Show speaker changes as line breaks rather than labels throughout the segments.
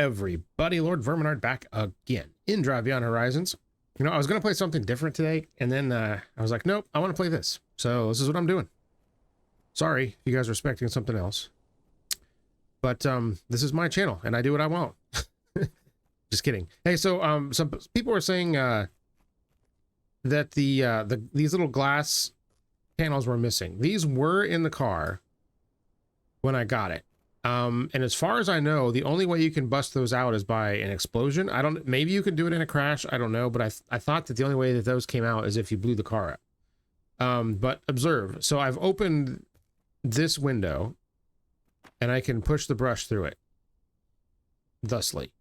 everybody, Lord Verminard back again in Drive Beyond Horizons. You know, I was going to play something different today, and then I was like, nope, I want to play this. So this is what I'm doing. Sorry if you guys are expecting something else. But this is my channel, and I do what I want. Just kidding. Hey, so some people were saying that these little glass panels were missing. These were in the car when I got it. And as far as I know, the only way you can bust those out is by an explosion. Maybe you can do it in a crash. I don't know, but I thought that the only way that those came out is if you blew the car up. But observe. So I've opened this window and I can push the brush through it. Thusly.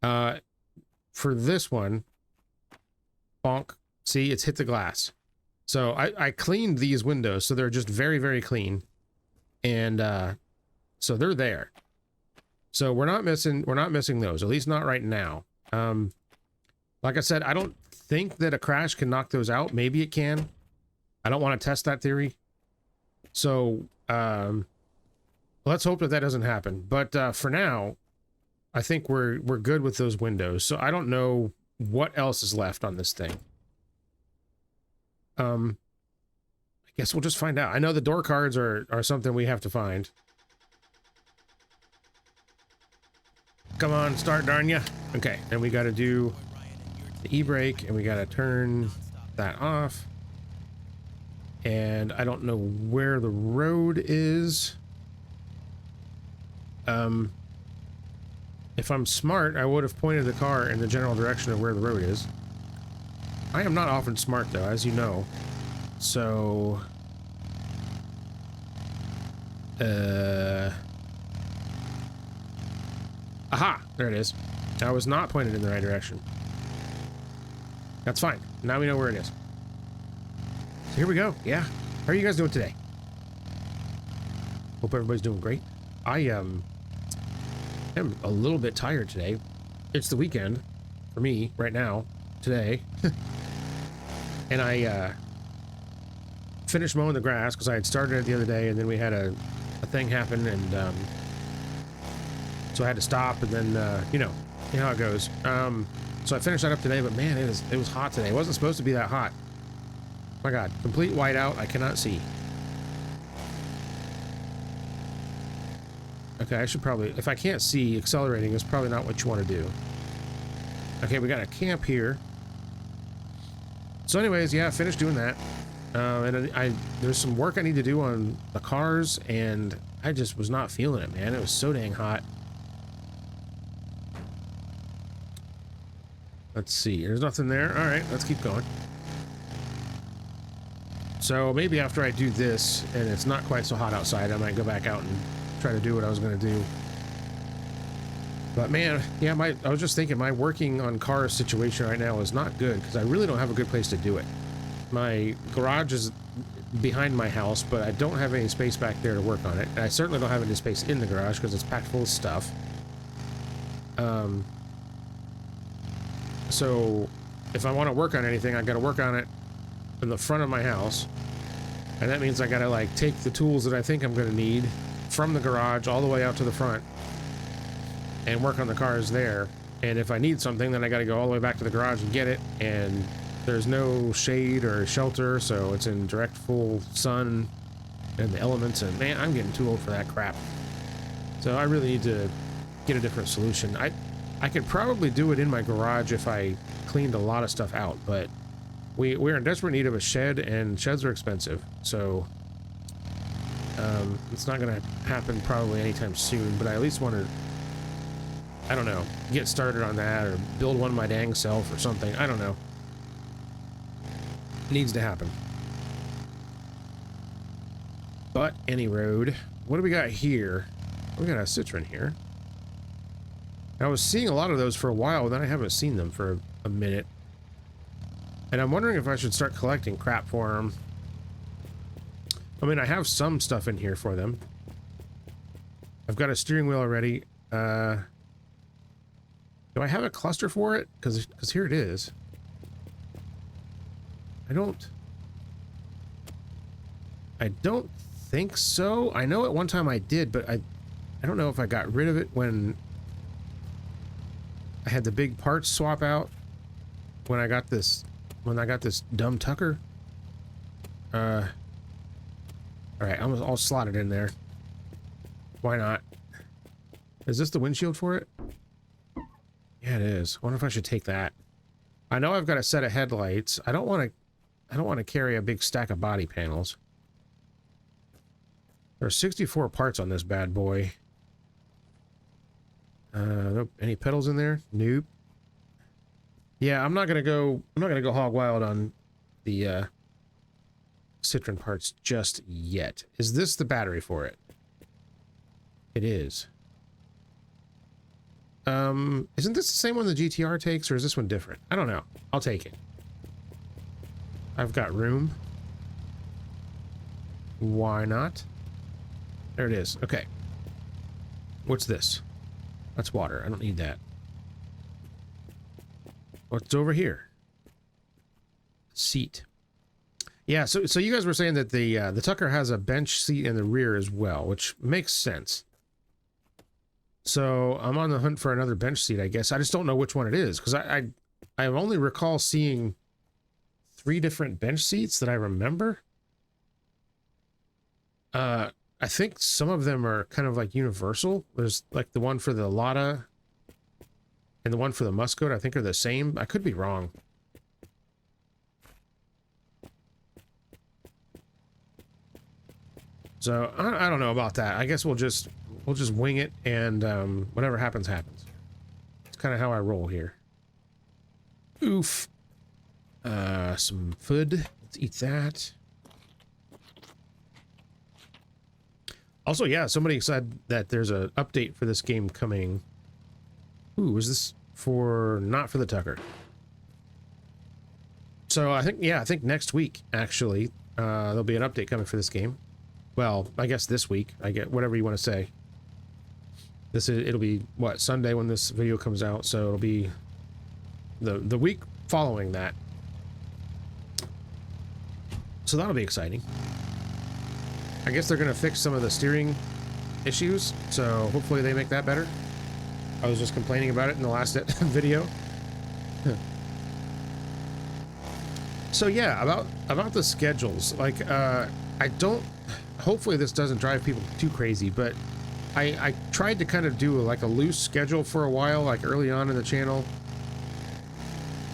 For this one, bonk. See, it's hit the glass. So I cleaned these windows, so they're just very, very clean. And, so they're there. So we're not missing those, at least not right now. Like I said, I don't think that a crash can knock those out. Maybe it can. I don't want to test that theory. So let's hope that that doesn't happen. But for now, I think we're good with those windows. So I don't know what else is left on this thing. I guess we'll just find out. I know the door cards are something we have to find. Come on, start, darn ya. Okay, and we got to do the e-brake, and we got to turn that off. And I don't know where the road is. If I'm smart, I would have pointed the car in the general direction of where the road is. I am not often smart, though, as you know. So... Aha! There it is. I was not pointed in the right direction. That's fine. Now we know where it is. So here we go. Yeah. How are you guys doing today? Hope everybody's doing great. I am a little bit tired today. It's the weekend for me right now, today. And I finished mowing the grass because I had started it the other day, and then we had a thing happen, and so I had to stop, and then you know how it goes. So I finished that up today, but man, it was hot today. It wasn't supposed to be that hot. My God, complete whiteout. I cannot see. Okay, I should probably, if I can't see, accelerating is probably not what you want to do. Okay, we got a camp here. So anyways, yeah, I finished doing that. And there's some work I need to do on the cars, and I just was not feeling it, man. It was so dang hot. Let's see. There's nothing there. All right, let's keep going. So maybe after I do this, and it's not quite so hot outside, I might go back out and try to do what I was going to do. But man, yeah, I was just thinking, my working on car situation right now is not good, because I really don't have a good place to do it. My garage is behind my house, but I don't have any space back there to work on it. And I certainly don't have any space in the garage because it's packed full of stuff. So if I want to work on anything, I got to work on it in the front of my house. And that means I got to like take the tools that I think I'm going to need from the garage all the way out to the front and work on the cars there. And if I need something, then I got to go all the way back to the garage and get it. And there's no shade or shelter, so it's in direct full sun and the elements, and man, I'm getting too old for that crap. So I really need to get a different solution. I could probably do it in my garage if I cleaned a lot of stuff out, but we're in desperate need of a shed, and sheds are expensive, so it's not going to happen probably anytime soon, but I at least want to, I don't know, get started on that, or build one my dang self or something. I don't know. Needs to happen. But any road. What do we got here? We got a Citroen here. I was seeing a lot of those for a while, then I haven't seen them for a minute. And I'm wondering if I should start collecting crap for them. I mean, I have some stuff in here for them. I've got a steering wheel already. Do I have a cluster for it? Because here it is. I don't think so. I know at one time I did, but I don't know if I got rid of it when I had the big parts swap out when I got this dumb Tucker. All right, I'll slot it in there. Why not? Is this the windshield for it? Yeah, it is. I wonder if I should take that. I know I've got a set of headlights. I don't want to carry a big stack of body panels. There are 64 parts on this bad boy. Nope. Any pedals in there? Nope. Yeah, I'm not gonna go hog wild on the Citroen parts just yet. Is this the battery for it? It is. Isn't this the same one the GTR takes, or is this one different? I don't know. I'll take it. I've got room. Why not? There it is. Okay. What's this? That's water. I don't need that. What's over here? Seat. Yeah, so you guys were saying that the Tucker has a bench seat in the rear as well, which makes sense. So I'm on the hunt for another bench seat, I guess. I just don't know which one it is, because I only recall seeing 3 different bench seats that I remember. I think some of them are kind of like universal. There's like the one for the Lada and the one for the Muscoat, I think are the same. I could be wrong. So I don't know about that. I guess we'll just wing it, and whatever happens, happens. It's kind of how I roll here. Oof. Some food. Let's eat that. Also, yeah, somebody said that there's an update for this game coming. Ooh, is this for... not for the Tucker? So I think next week, actually, there'll be an update coming for this game. Well, I guess this week. I get whatever you want to say. It'll be, what, Sunday when this video comes out, so it'll be the week following that. So that'll be exciting. I guess they're gonna fix some of the steering issues, so hopefully they make that better. I was just complaining about it in the last video. So yeah, about the schedules, like I don't, hopefully this doesn't drive people too crazy, but I tried to kind of do like a loose schedule for a while, like early on in the channel,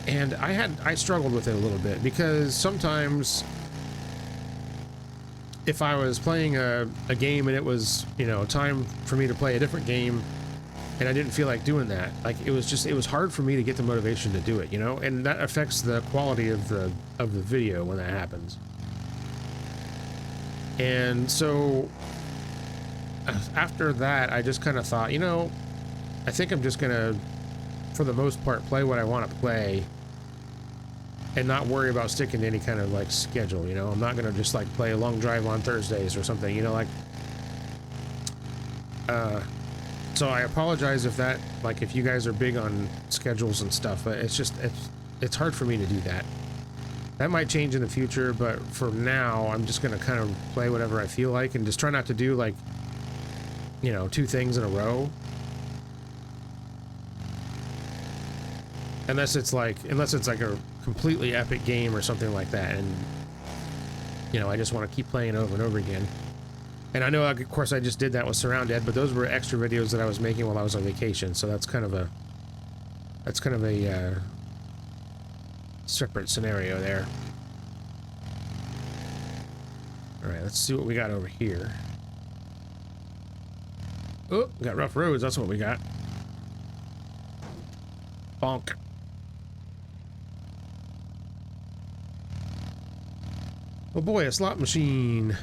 and I struggled with it a little bit, because sometimes if I was playing a game and it was, you know, time for me to play a different game and I didn't feel like doing that, like it was hard for me to get the motivation to do it, you know, and that affects the quality of the video when that happens. And so after that, I just kind of thought, you know, I think I'm just gonna, for the most part, play what I want to play and not worry about sticking to any kind of like schedule, you know. I'm not gonna just like play a long drive on Thursdays or something, you know, like so I apologize if that, like, if you guys are big on schedules and stuff, but it's hard for me to do that. That might change in the future, but for now I'm just gonna kind of play whatever I feel like and just try not to do, like, you know, 2 things in a row. Unless it's like a completely epic game or something like that, and, you know, I just want to keep playing over and over again. And I know, of course, I just did that with Surround Ed, but those were extra videos that I was making while I was on vacation, so that's kind of a separate scenario there. All right, let's see what we got over here. Oh, we got rough roads. That's what we got. Bonk. Oh boy, a slot machine.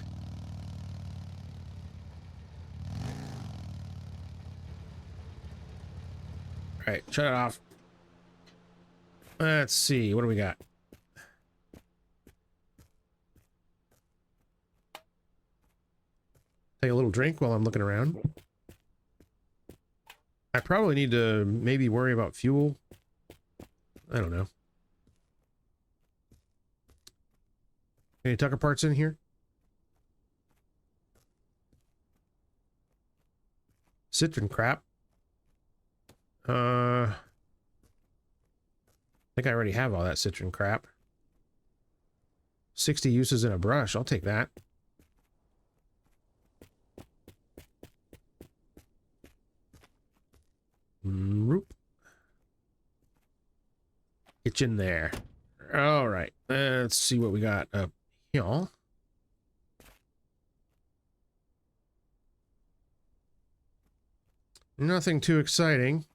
All right, shut it off. Let's see, what do we got? Take a little drink while I'm looking around. I probably need to maybe worry about fuel. I don't know. Any Tucker parts in here? Citroen crap. think I already have all that citron crap. 60 uses in a brush. I'll take that. Roop. Get in there. All right. Let's see what we got up here. Nothing too exciting.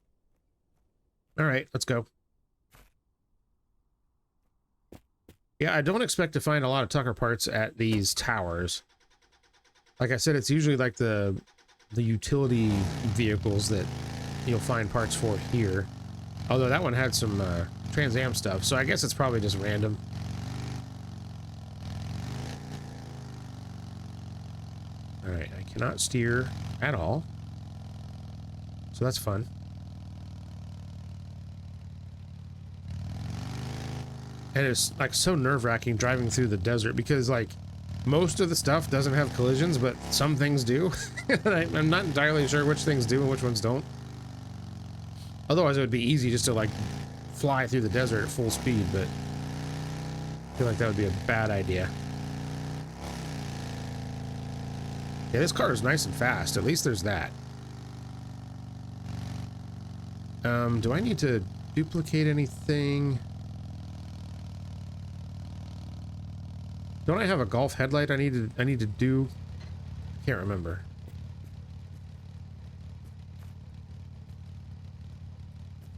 All right, let's go. Yeah, I don't expect to find a lot of Tucker parts at these towers. Like I said, it's usually like the utility vehicles that you'll find parts for here. Although that one had some Trans Am stuff, so I guess it's probably just random. All right, I cannot steer at all. So that's fun. And it's like so nerve-wracking driving through the desert because like most of the stuff doesn't have collisions, but some things do. I'm not entirely sure which things do and which ones don't. Otherwise it would be easy just to like fly through the desert at full speed, but I feel like that would be a bad idea. Yeah, this car is nice and fast. At least there's that. Do I need to duplicate anything? Don't I have a Golf headlight I need to do? Can't remember.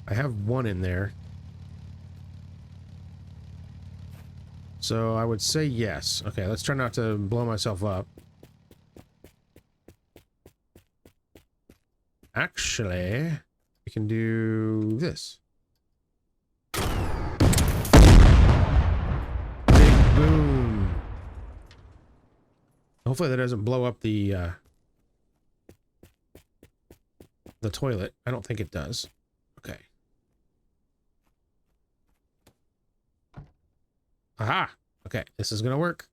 I have one in there. So I would say yes. Okay, let's try not to blow myself up. Actually, we can do this. Big boom. Hopefully that doesn't blow up the toilet. I don't think it does. Okay. Aha! Okay, this is gonna work.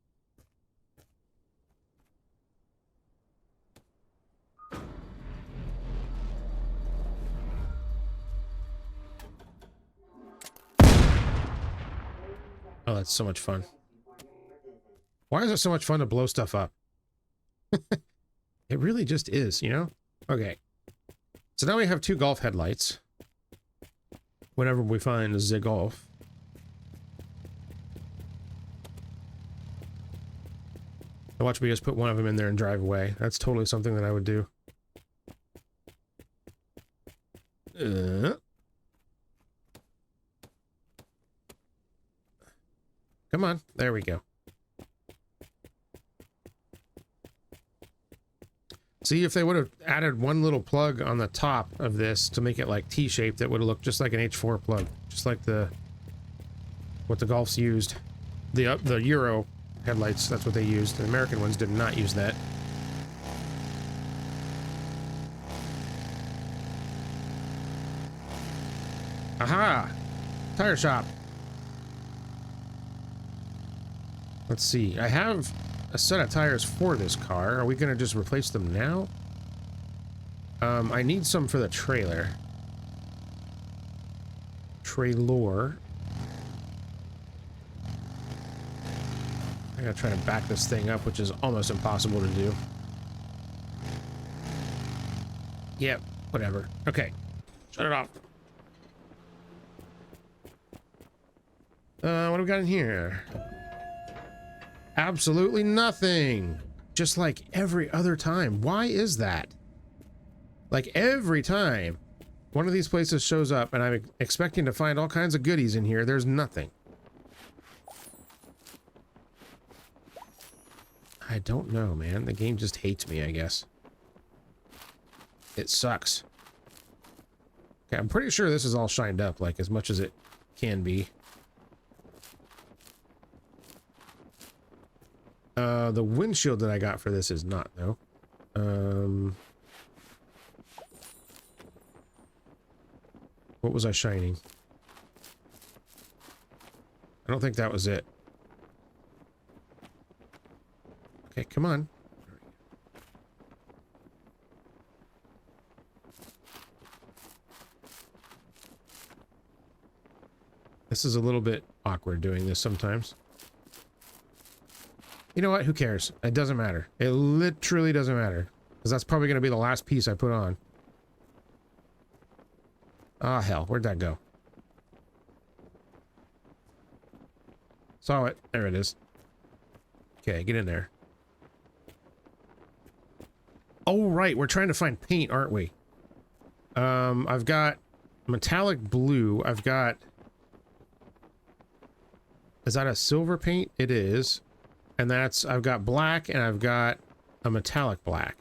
Oh, that's so much fun. Why is it so much fun to blow stuff up? It really just is, you know? Okay. So now we have two Golf headlights. Whenever we find the Golf. Now watch me just put one of them in there and drive away. That's totally something that I would do. Come on. There we go. See, if they would have added one little plug on the top of this to make it like T-shaped, that would have looked just like an H4 plug. Just like what the Golfs used. The Euro headlights, that's what they used. The American ones did not use that. Aha! Tire shop. Let's see. I have a set of tires for this car. Are we going to just replace them now? I need some for the trailer. Trailer. I gotta try to back this thing up, which is almost impossible to do. Yep, whatever. Okay. Shut it off. What do we got in here? Absolutely nothing. Just like every other time. Why is that? Like every time one of these places shows up and I'm expecting to find all kinds of goodies in here, there's nothing. I don't know, man. The game just hates me, I guess. It sucks. Okay, I'm pretty sure this is all shined up, like, as much as it can be. The windshield that I got for this is not, though. What was I shining? I don't think that was it. Okay, come on. This is a little bit awkward doing this sometimes. You know what? Who cares? It doesn't matter. It literally doesn't matter. Because that's probably going to be the last piece I put on. Ah, hell. Where'd that go? Saw it. There it is. Okay, get in there. Oh, right. We're trying to find paint, aren't we? I've got metallic blue. I've got... Is that a silver paint? It is. And that's... I've got black and I've got a metallic black.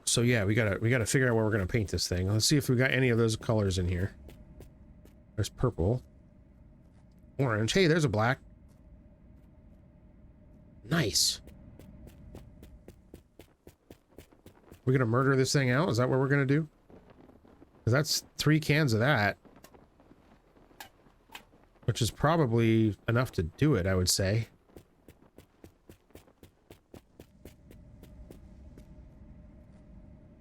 So yeah, we gotta figure out where we're gonna paint this thing. Let's see if we got any of those colors in here. There's purple. Orange. Hey, there's a black. Nice. We're gonna murder this thing out? Is that what we're gonna do? Because that's 3 cans of that. Which is probably enough to do it, I would say.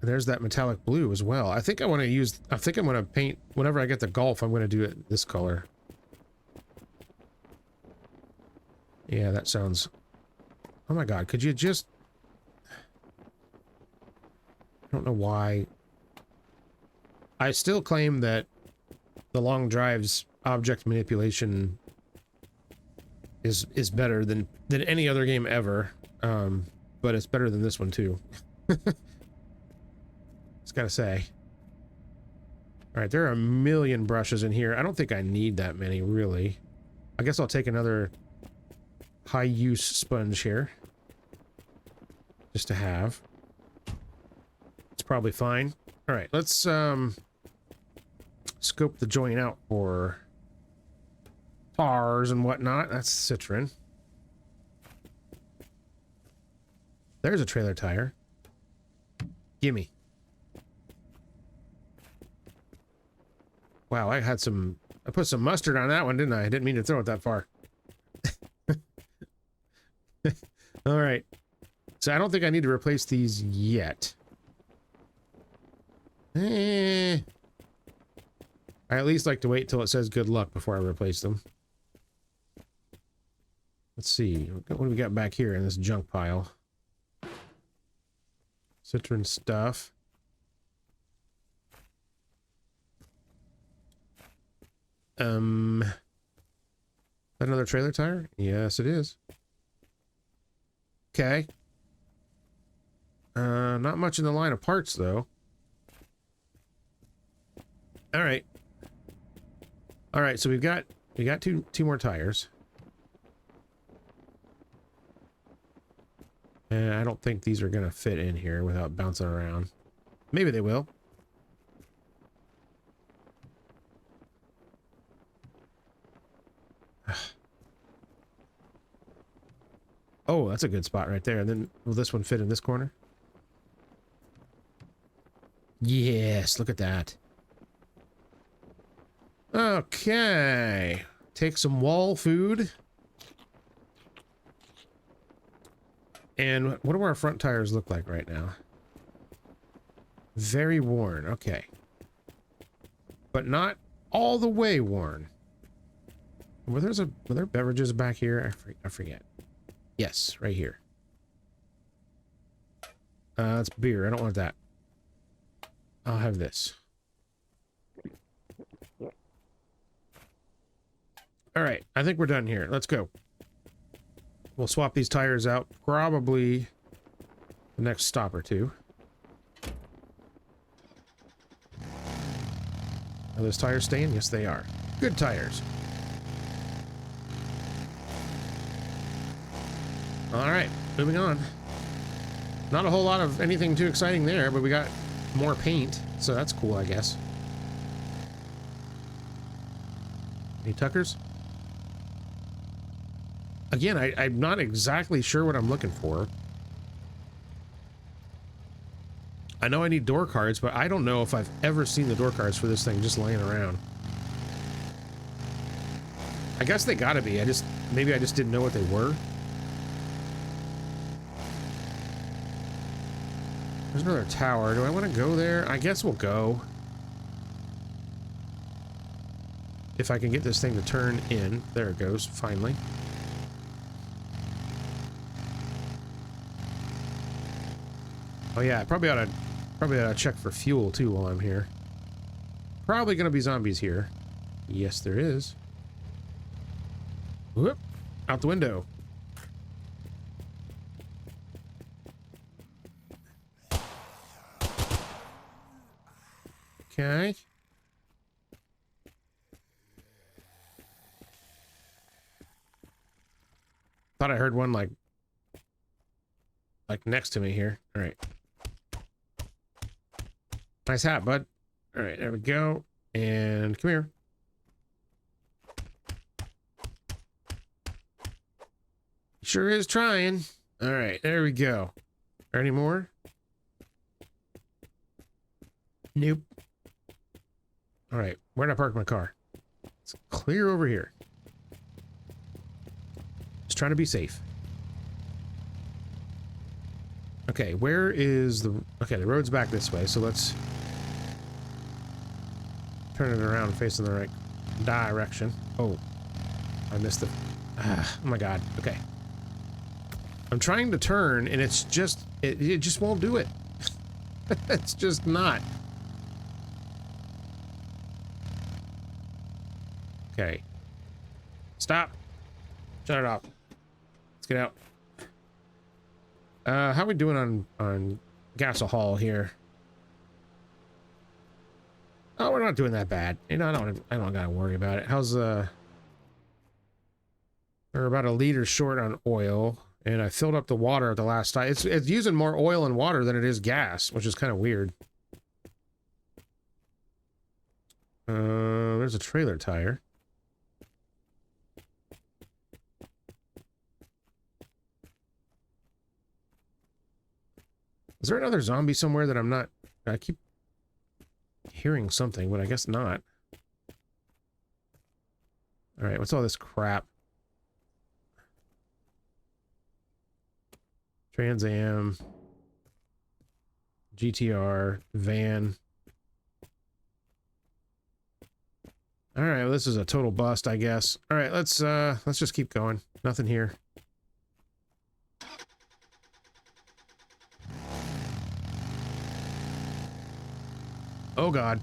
There's that metallic blue as well. I think I want to use... I think I'm going to paint... Whenever I get the Golf, I'm going to do it this color. Yeah, that sounds... Oh my god, could you just... I don't know why... I still claim that the long drive's object manipulation is better than any other game ever. But it's better than this one too. Just gotta say. Alright, there are a million brushes in here. I don't think I need that many, really. I guess I'll take another high-use sponge here. Just to have. It's probably fine. Alright, let's, scope the joint out for tars and whatnot. That's Citron. There's a trailer tire. Gimme. Wow, I put some mustard on that one, didn't I? I didn't mean to throw it that far. All right. So I don't think I need to replace these yet. I at least like to wait till it says good luck before I replace them. Let's see. What do we got back here in this junk pile? Citron stuff. Another trailer tire? Yes, it is. Okay. Not much in the line of parts, though. All right. All right, so we got two more tires. And I don't think these are gonna fit in here without bouncing around. Maybe they will. Oh, that's a good spot right there. And then will this one fit in this corner? Yes, look at that. Okay. Take some wall food. And what do our front tires look like right now? Very worn. Okay. But not all the way worn. Were there beverages back here? I forget. Yes, right here. That's beer. I don't want that. I'll have this. All right, I think we're done here. Let's go. We'll swap these tires out probably the next stop or two. Are those tires staying? Yes, they are. Good tires. All right, moving on. Not a whole lot of anything too exciting there, but we got more paint, so that's cool, I guess. Any Tuckers? Again, I'm not exactly sure what I'm looking for. I know I need door cards, but I don't know if I've ever seen the door cards for this thing just laying around. I guess they gotta be. Maybe I just didn't know what they were. There's another tower. Do I want to go there? I guess we'll go. If I can get this thing to turn in. There it goes, finally. Oh yeah, I probably ought to check for fuel too while I'm here. Probably gonna be zombies here. Yes, there is. Whoop! Out the window. Okay. Thought I heard one like next to me here. All right. Nice hat, bud. All right, there we go. And come here. Sure is trying. All right, there we go. Any more? Nope. All right, where'd I park my car? It's clear over here. Just trying to be safe. Okay, where is the... Okay, the road's back this way, so let's turn it around facing the right direction. Oh, I missed the... oh my god, okay. I'm trying to turn, and it's just... It just won't do it. It's just not. Okay. Stop. Shut it off. Let's get out. How are we doing on Castle Hall here? Oh, we're not doing that bad. You know, I don't gotta worry about it. How's we're about a liter short on oil, and I filled up the water at the last time. It's using more oil and water than it is gas, which is kind of weird. There's a trailer tire. Is there another zombie somewhere that I'm not... I keep hearing something, but I guess not. Alright, what's all this crap? Trans Am, GTR, van. Alright, well, this is a total bust, I guess. Alright, let's just keep going. Nothing here. Oh god.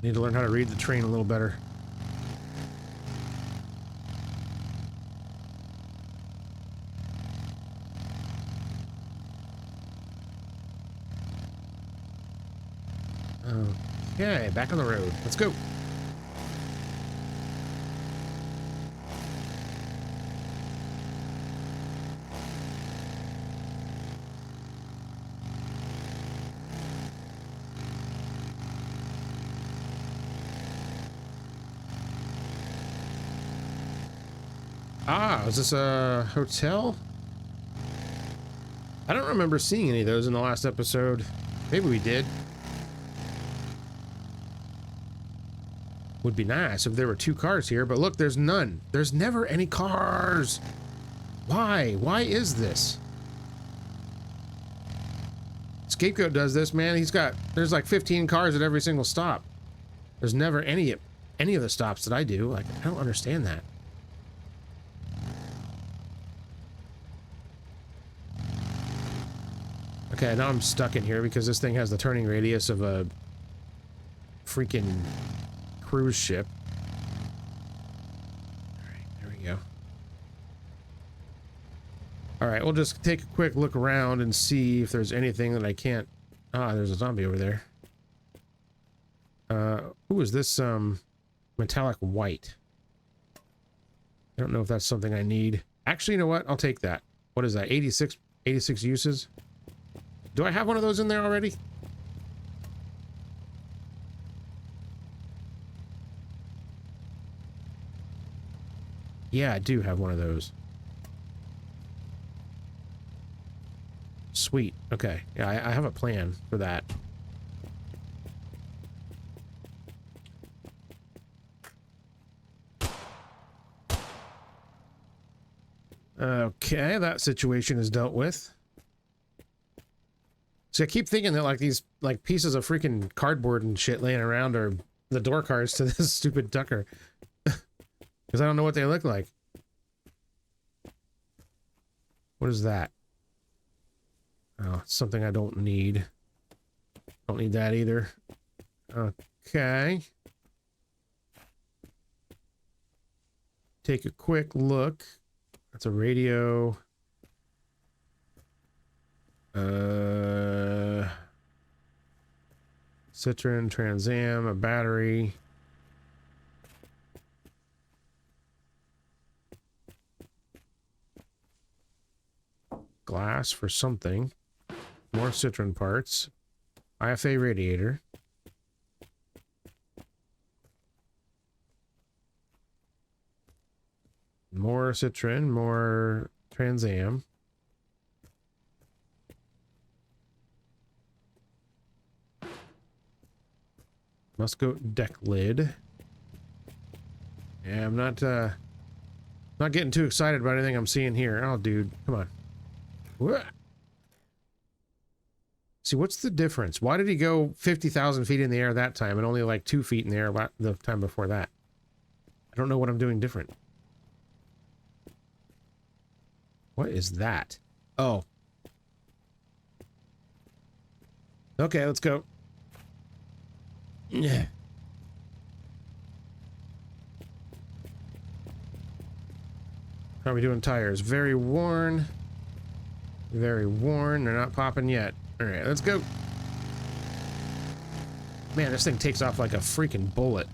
Need to learn how to read the train a little better. Okay, back on the road. Let's go. Ah, is this a hotel? I don't remember seeing any of those in the last episode. Maybe we did. Would be nice if there were 2 cars here, but look, there's none. There's never any cars. Why? Why is this? Scapegoat does this, man. There's like 15 cars at every single stop. There's never any of the stops that I do. Like, I don't understand that. Okay, now I'm stuck in here because this thing has the turning radius of a freaking cruise ship. Alright, there we go. Alright, we'll just take a quick look around and see if there's anything that I can't... Ah, there's a zombie over there. Who is this, metallic white? I don't know if that's something I need. Actually, you know what? I'll take that. What is that? 86 uses? Do I have one of those in there already? Yeah, I do have one of those. Sweet. Okay. Yeah, I have a plan for that. Okay, that situation is dealt with. See, I keep thinking that like these like pieces of freaking cardboard and shit laying around are the door cards to this stupid Tucker. Because I don't know what they look like. What is that? Oh, it's something I don't need. Don't need that either. Okay. Take a quick look. That's a radio. Citron, Trans Am, a battery. Glass for something. More Citron parts. IFA radiator. More Citron, more Trans Am. Musco deck lid. Yeah, I'm not getting too excited about anything I'm seeing here. Oh, dude, come on. What? See, what's the difference? Why did he go 50,000 feet in the air that time and only like 2 feet in the air the time before that? I don't know what I'm doing different. What is that? Oh. Okay, let's go. Yeah. How are we doing tires? Very worn. Very worn. They're not popping yet. Alright, let's go. Man, this thing takes off like a freaking bullet.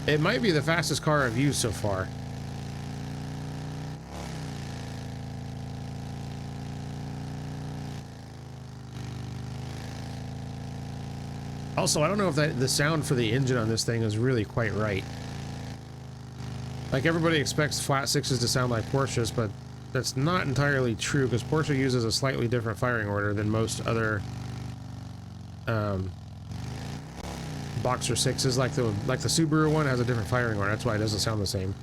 It might be the fastest car I've used so far. Also, I don't know if the sound for the engine on this thing is really quite right. Like, everybody expects flat sixes to sound like Porsches, but that's not entirely true, because Porsche uses a slightly different firing order than most other Boxer sixes. Like the Subaru one has a different firing order. That's why it doesn't sound the same.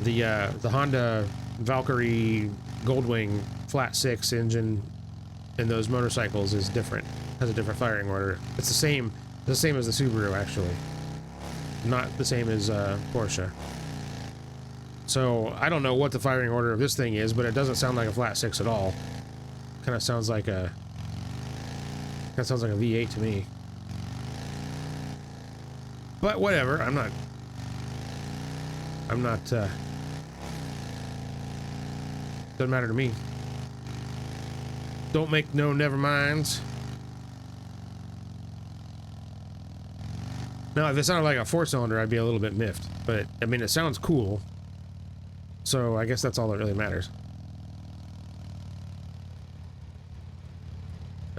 The Honda Valkyrie Goldwing flat six engine in those motorcycles is different. Has a different firing order. It's the same as the Subaru, actually. Not the same as Porsche. So I don't know what the firing order of this thing is, but it doesn't sound like a flat six at all. Kind of sounds like a V8 to me. But whatever. I'm not. Doesn't matter to me. Don't make no never minds. Now, if it sounded like a four-cylinder, I'd be a little bit miffed. But, I mean, it sounds cool. So, I guess that's all that really matters.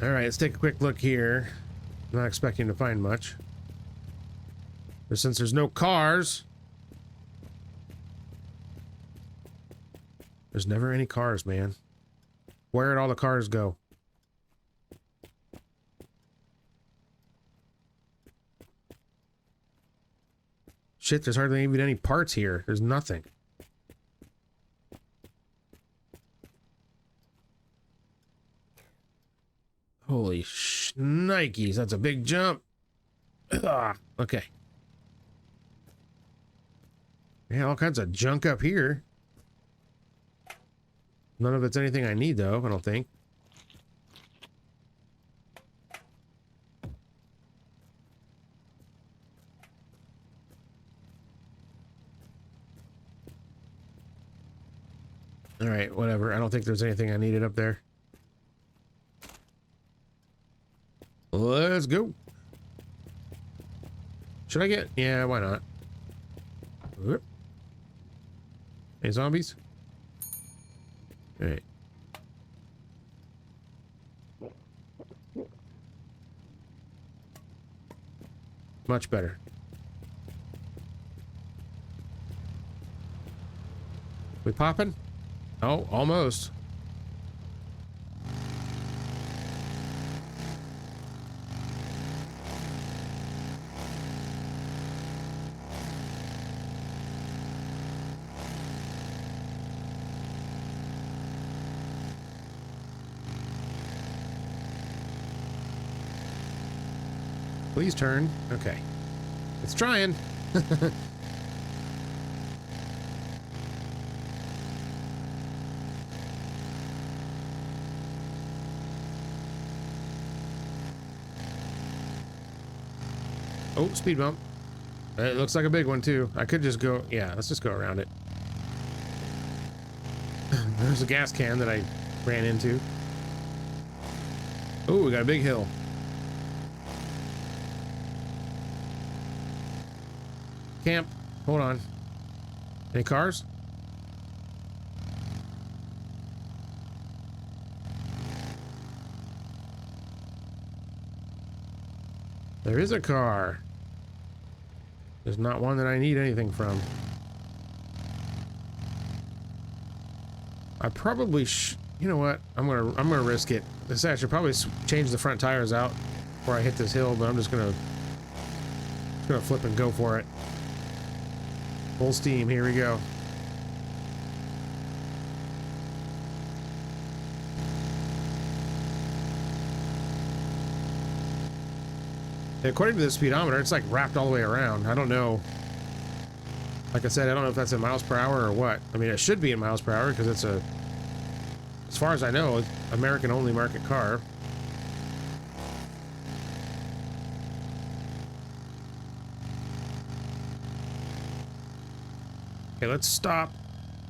Alright, let's take a quick look here. Not expecting to find much. But since there's no cars... There's never any cars, man. Where'd all the cars go? Shit, there's hardly even any parts here. There's nothing. Holy shnikes, that's a big jump. Ugh, okay. Yeah, all kinds of junk up here. None of it's anything I need, though, I don't think. Alright, whatever. I don't think there's anything I needed up there. Let's go. Should I get... Yeah, why not? Whoop. Any zombies? Alright. Much better. We popping? Oh, almost. Please turn. Okay. It's trying. Oh, speed bump. It looks like a big one too. I could just go, yeah, let's just go around it. There's a gas can that I ran into. Oh, we got a big hill. Camp. Hold on. Any cars? There is a car. There's not one that I need anything from. I probably you know what? I'm gonna risk it. I should probably change the front tires out before I hit this hill, but I'm just gonna flip and go for it. Full steam. Here we go. According to the speedometer, it's like wrapped all the way around. I don't know. Like I said, I don't know if that's in miles per hour or what. I mean, it should be in miles per hour because it's a, as far as I know, it's American only market car. Okay, let's stop.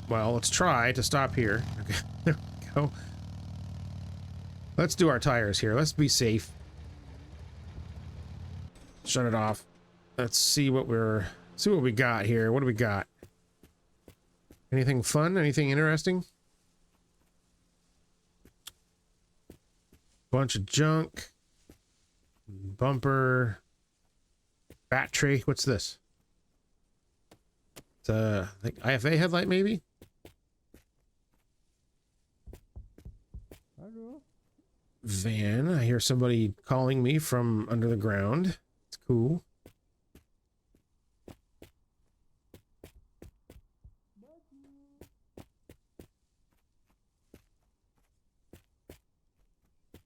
Well, let's try to stop here. Okay, there we go. Let's do our tires here. Let's be safe. Shut it off. Let's see what we got here. What do we got? Anything fun? Anything interesting? Bunch of junk. Bumper. Battery. What's this? It's a, I think IFA headlight maybe? Van. I hear somebody calling me from under the ground. It's cool.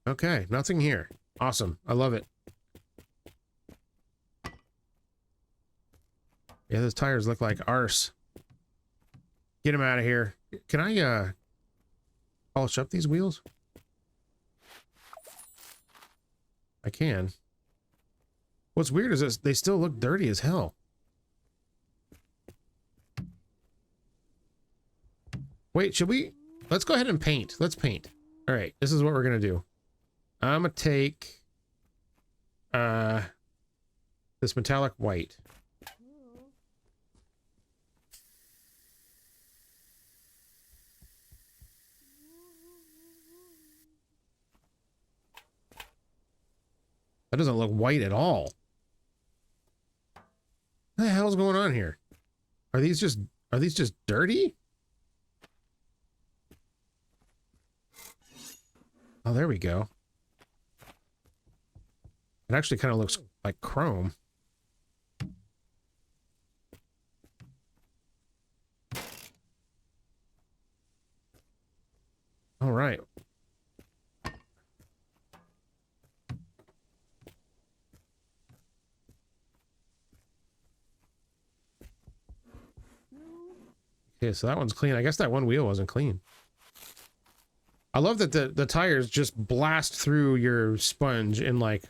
Okay, nothing here. Awesome. I love it. Yeah, those tires look like arse. Get them out of here. Can I polish up these wheels? I can. What's weird is this, they still look dirty as hell. Wait, should we? Let's go ahead and paint. Let's paint. All right, this is what we're gonna do. I'm gonna take this metallic white. That doesn't look white at all. What the hell's going on here? Are these just dirty? Oh, there we go. It actually kind of looks like chrome. All right. Okay, so that one's clean. I guess that one wheel wasn't clean. I love that the tires just blast through your sponge in like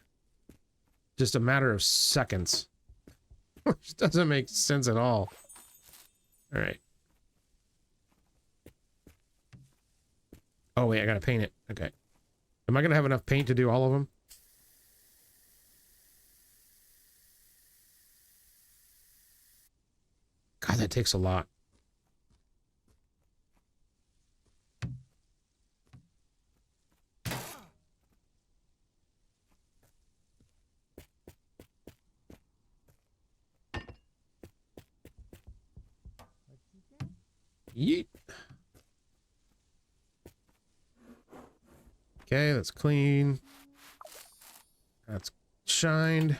just a matter of seconds. Which doesn't make sense at all. All right. Oh wait, I gotta paint it. Okay. Am I gonna have enough paint to do all of them? God, that takes a lot. Yeet. Okay, that's clean. That's shined.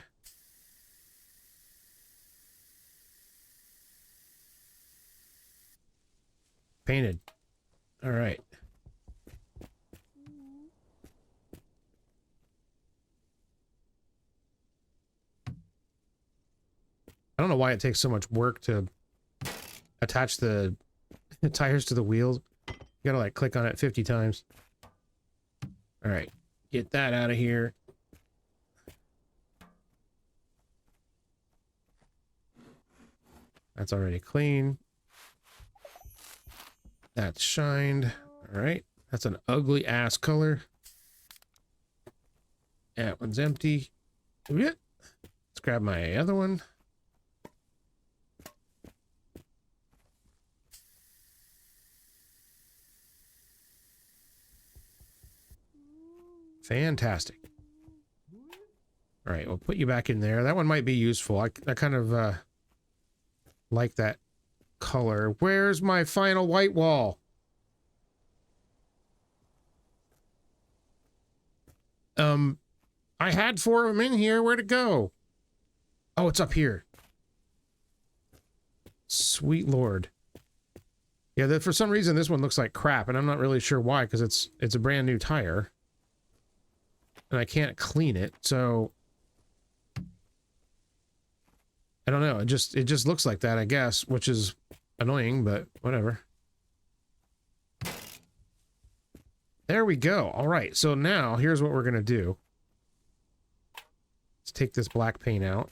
Painted. All right. don't know why it takes so much work to attach the tires to the wheels. You gotta like click on it 50 times. All right, get that out of here. That's already clean. That's shined. All right, that's an ugly ass color. That one's empty. Let's grab my other one. Fantastic. All right, we'll put you back in there. That one might be useful. I kind of like that color. Where's my final white wall? I had 4 of them in here. Where'd it go? Oh, it's up here. Sweet Lord. Yeah, for some reason this one looks like crap, and I'm not really sure why, because it's a brand new tire. And I can't clean it, so I don't know. It just looks like that, I guess, which is annoying, but whatever. There we go. All right, so now here's what we're gonna do. Let's take this black paint out.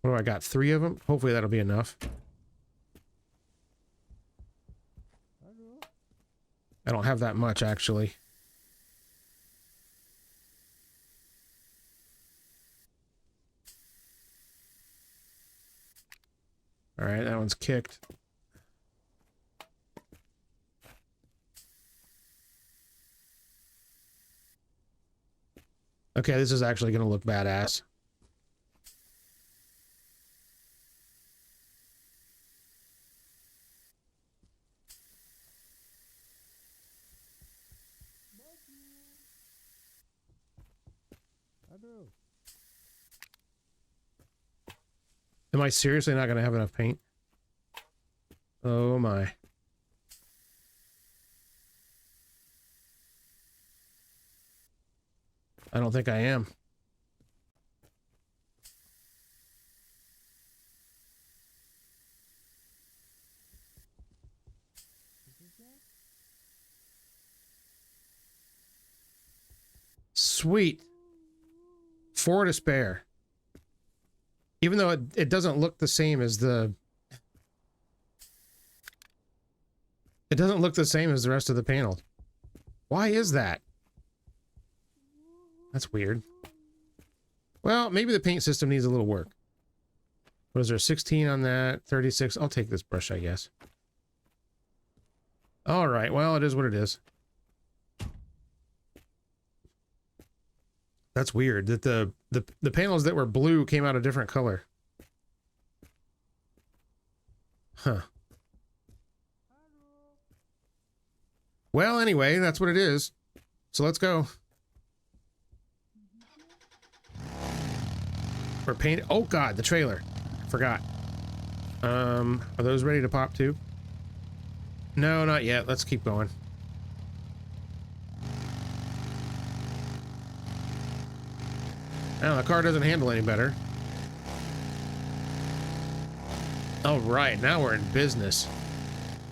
What do I got? 3 of them? Hopefully that'll be enough. I don't have that much, actually. All right, that one's kicked. Okay, this is actually going to look badass. Am I seriously not going to have enough paint? Oh my. I don't think I am. Sweet. 4 to spare. Even though it doesn't look the same as the... It doesn't look the same as the rest of the panel. Why is that? That's weird. Well, maybe the paint system needs a little work. What is there, 16 on that? 36? I'll take this brush, I guess. All right, well, it is what it is. That's weird that the panels that were blue came out a different color. Huh. Well, anyway, that's what it is. So let's go. We're painting. Oh God, the trailer. Forgot. Are those ready to pop too? No, not yet. Let's keep going. Oh, the car doesn't handle any better. All right, now we're in business.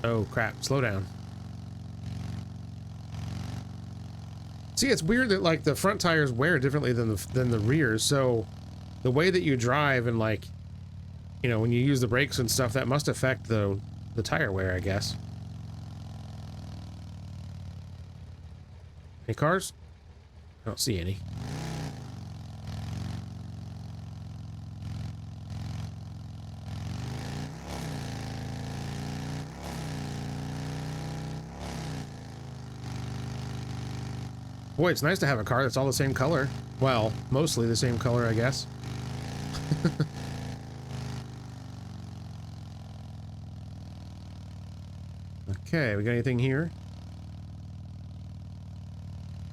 Oh crap, slow down. See, it's weird that like the front tires wear differently than the rears, so the way that you drive and like, you know, when you use the brakes and stuff, that must affect the tire wear, I guess. Any cars? I don't see any. Boy, it's nice to have a car that's all the same color. Well, mostly the same color, I guess. Okay, we got anything here?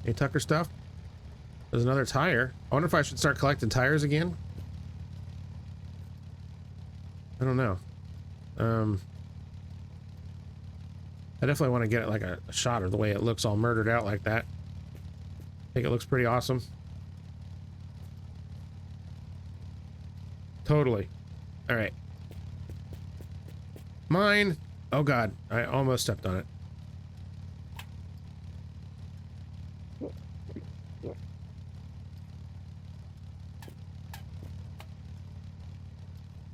Any Tucker stuff? There's another tire. I wonder if I should start collecting tires again. I don't know. I definitely want to get it like a shot of the way it looks all murdered out like that. I think it looks pretty awesome. Totally. All right. Mine. Oh God, I almost stepped on it.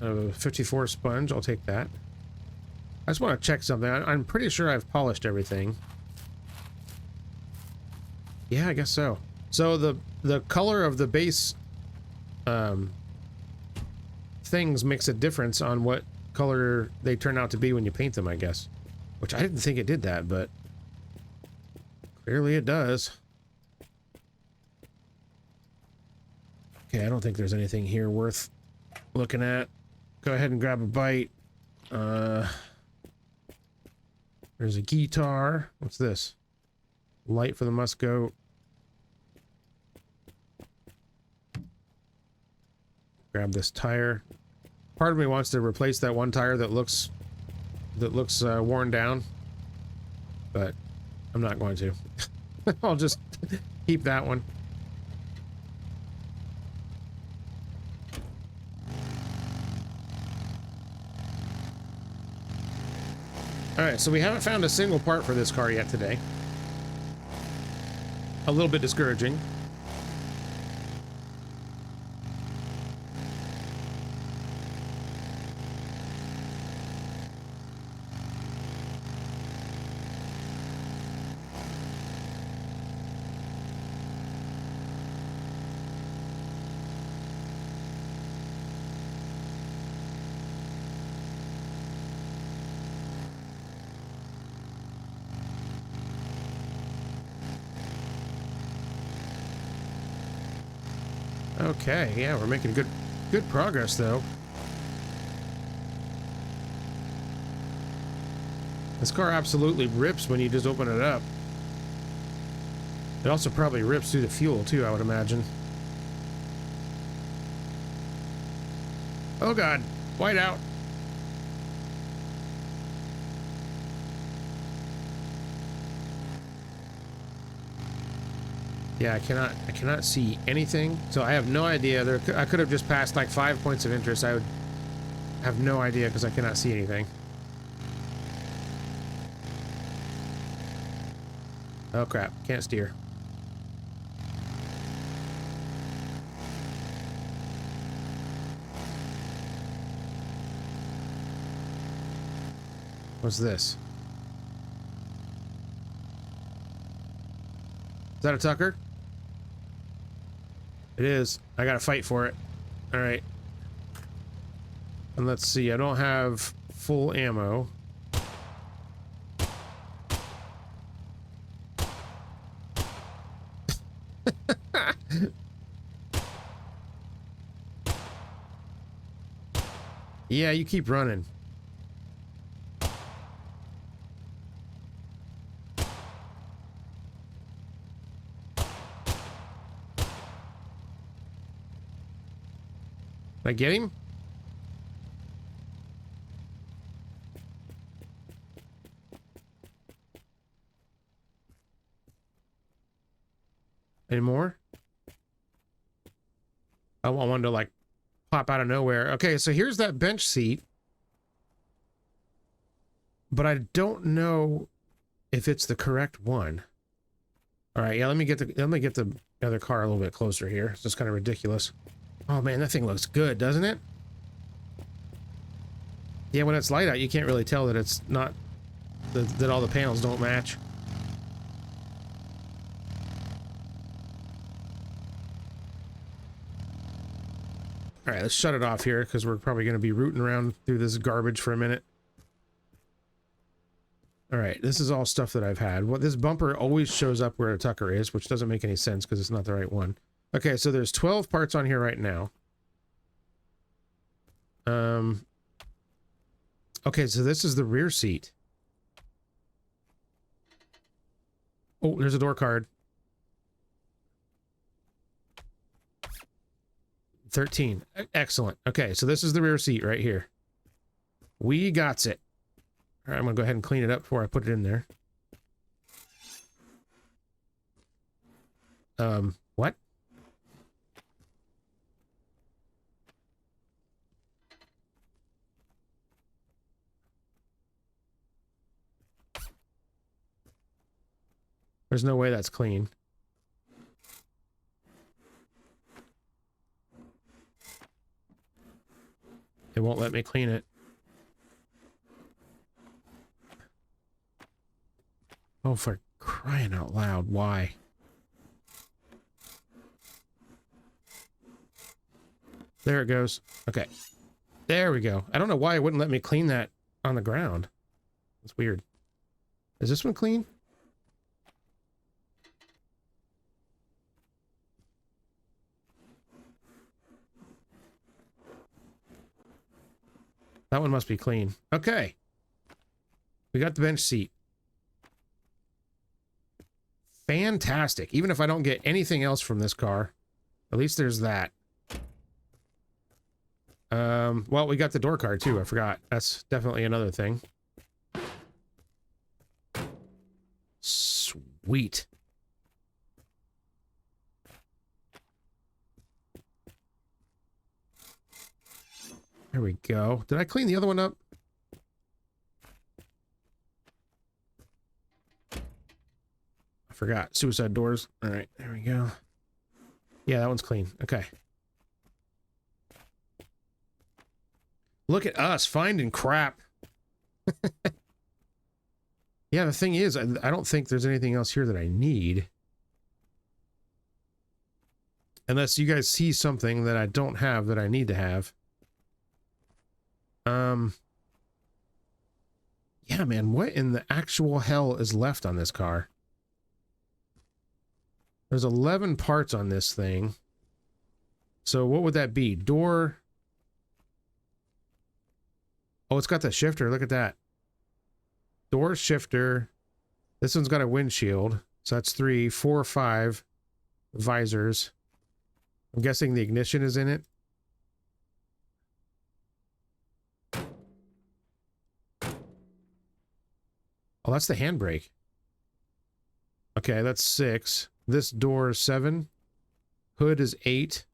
A 54 sponge, I'll take that. I just want to check something. I'm pretty sure I've polished everything. Yeah, I guess so. So the color of the base things makes a difference on what color they turn out to be when you paint them, I guess. Which I didn't think it did that, but clearly it does. Okay, I don't think there's anything here worth looking at. Go ahead and grab a bite. There's a guitar. What's this? Light for the Musco. Grab this tire. Part of me wants to replace that one tire that looks worn down, but I'm not going to. I'll just keep that one. Alright, so we haven't found a single part for this car yet today. A little bit discouraging. Okay, yeah, we're making good progress though. This car absolutely rips when you just open it up. It also probably rips through the fuel too, I would imagine. Oh God, white out. Yeah, I cannot see anything, so I have no idea. I could have just passed like 5 points of interest. I would have no idea because I cannot see anything. Oh crap, can't steer. What's this? Is that a Tucker? It is. I gotta fight for it. Alright. And let's see, I don't have full ammo. Yeah, you keep running. Did I get him? Any more? I want one to like pop out of nowhere. Okay, so here's that bench seat. But I don't know if it's the correct one. All right, yeah, let me get the other car a little bit closer here. It's just kind of ridiculous. Oh man, that thing looks good, doesn't it? Yeah, when it's light out, you can't really tell that it's not that all the panels don't match. All right, let's shut it off here because we're probably going to be rooting around through this garbage for a minute. All right, this is all stuff that I've had. Well, this bumper always shows up where a Tucker is, which doesn't make any sense because it's not the right one. Okay, so there's 12 parts on here right now. Okay, so this is the rear seat. Oh, there's a door card. 13. Excellent. Okay, so this is the rear seat right here. We got it. All right, I'm gonna go ahead and clean it up before I put it in there. What? There's no way that's clean. It won't let me clean it. Oh, for crying out loud, why? There it goes. Okay. There we go. I don't know why it wouldn't let me clean that on the ground. It's weird. Is this one clean? That one must be clean. Okay. We got the bench seat. Fantastic. Even if I don't get anything else from this car, at least there's that. Well, we got the door card too. I forgot. That's definitely another thing. Sweet. There we go. Did I clean the other one up? I forgot. Suicide doors. All right, there we go. Yeah, that one's clean. Okay. Look at us finding crap. Yeah, the thing is, I don't think there's anything else here that I need. Unless you guys see something that I don't have that I need to have. Yeah, man, what in the actual hell is left on this car? There's 11 parts on this thing. So what would that be? Door. Oh, it's got the shifter. Look at that. Door shifter. This one's got a windshield. So that's 3, 4, 5 visors. I'm guessing the ignition is in it. Oh, that's the handbrake. Okay, that's 6. This door is 7. Hood is 8.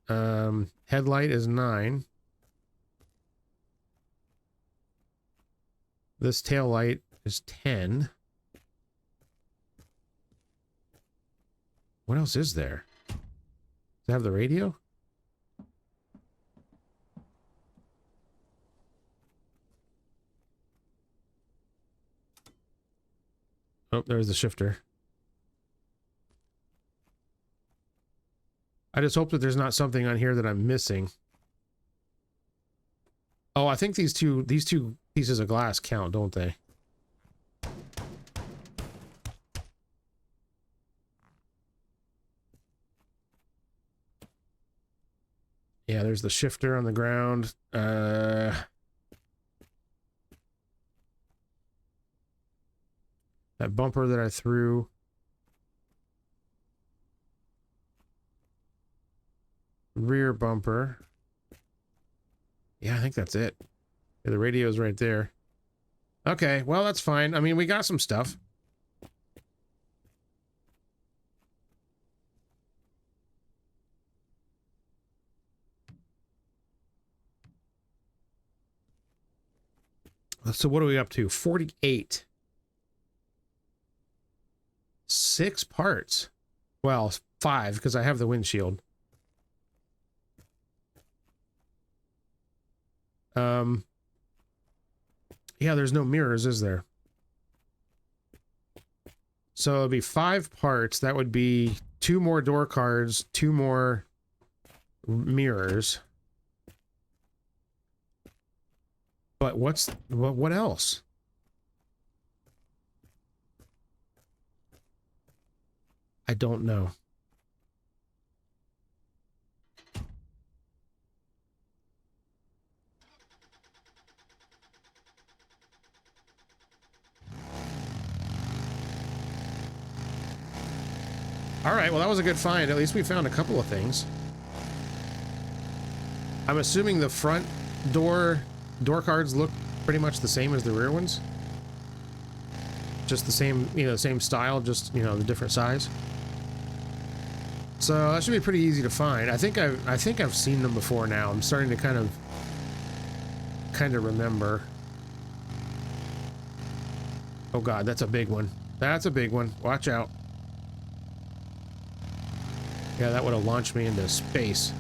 Headlight is 9. This tail light is 10. What else is there? Does it have the radio? Oh, there's the shifter. I just hope that there's not something on here that I'm missing. Oh, I think these two pieces of glass count, don't they? Yeah, there's the shifter on the ground. That bumper that I threw. Rear bumper. Yeah, I think that's it. Yeah, the radio's right there. Okay, well, that's fine. I mean, we got some stuff. So what are we up to? 48. 6 parts. Well, 5, because I have the windshield. Yeah, there's no mirrors, is there? So it'll be 5 parts. That would be 2 more door cards, 2 more mirrors. But what else? I don't know. All right, well, that was a good find. At least we found a couple of things. I'm assuming the front door cards look pretty much the same as the rear ones. Just the same, the same style, just, the different size. So that should be pretty easy to find. I think I've seen them before now. I'm starting to kind of remember. Oh God, that's a big one. That's a big one. Watch out. Yeah, that would have launched me into space.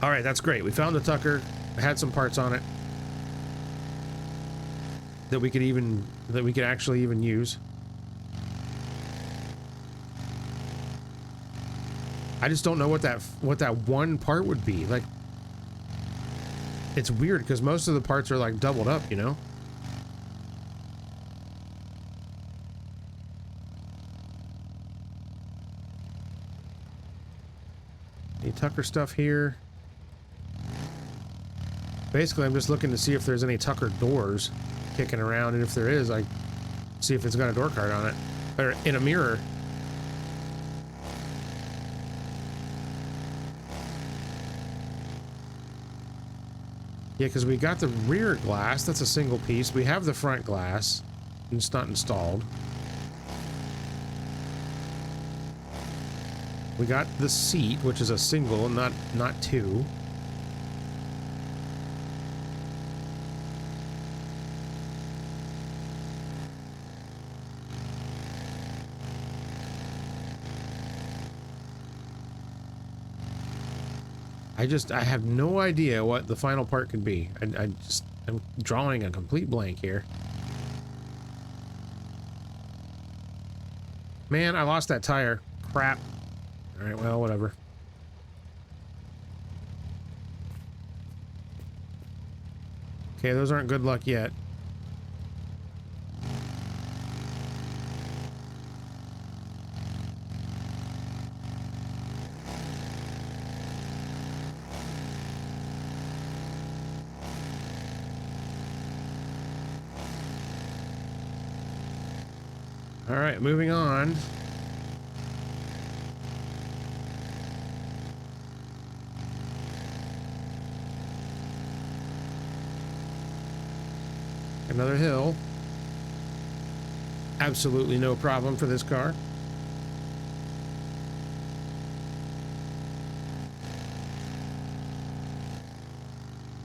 All right, that's great. We found the Tucker. I had some parts on it that we could actually even use. I just don't know what that one part would be. Like, it's weird because most of the parts are like doubled up, you know? Any Tucker stuff here? Basically, I'm just looking to see if there's any Tucker doors kicking around, and if there is, I see if it's got a door card on it. Or in a mirror. Yeah, because we got the rear glass. That's a single piece. We have the front glass. And it's not installed. We got the seat, which is a single, not two. I have no idea what the final part could be. I'm drawing a complete blank here. Man, I lost that tire. Crap. Alright, well, whatever. Okay, those aren't good luck yet. All right, moving on. Another hill. Absolutely no problem for this car.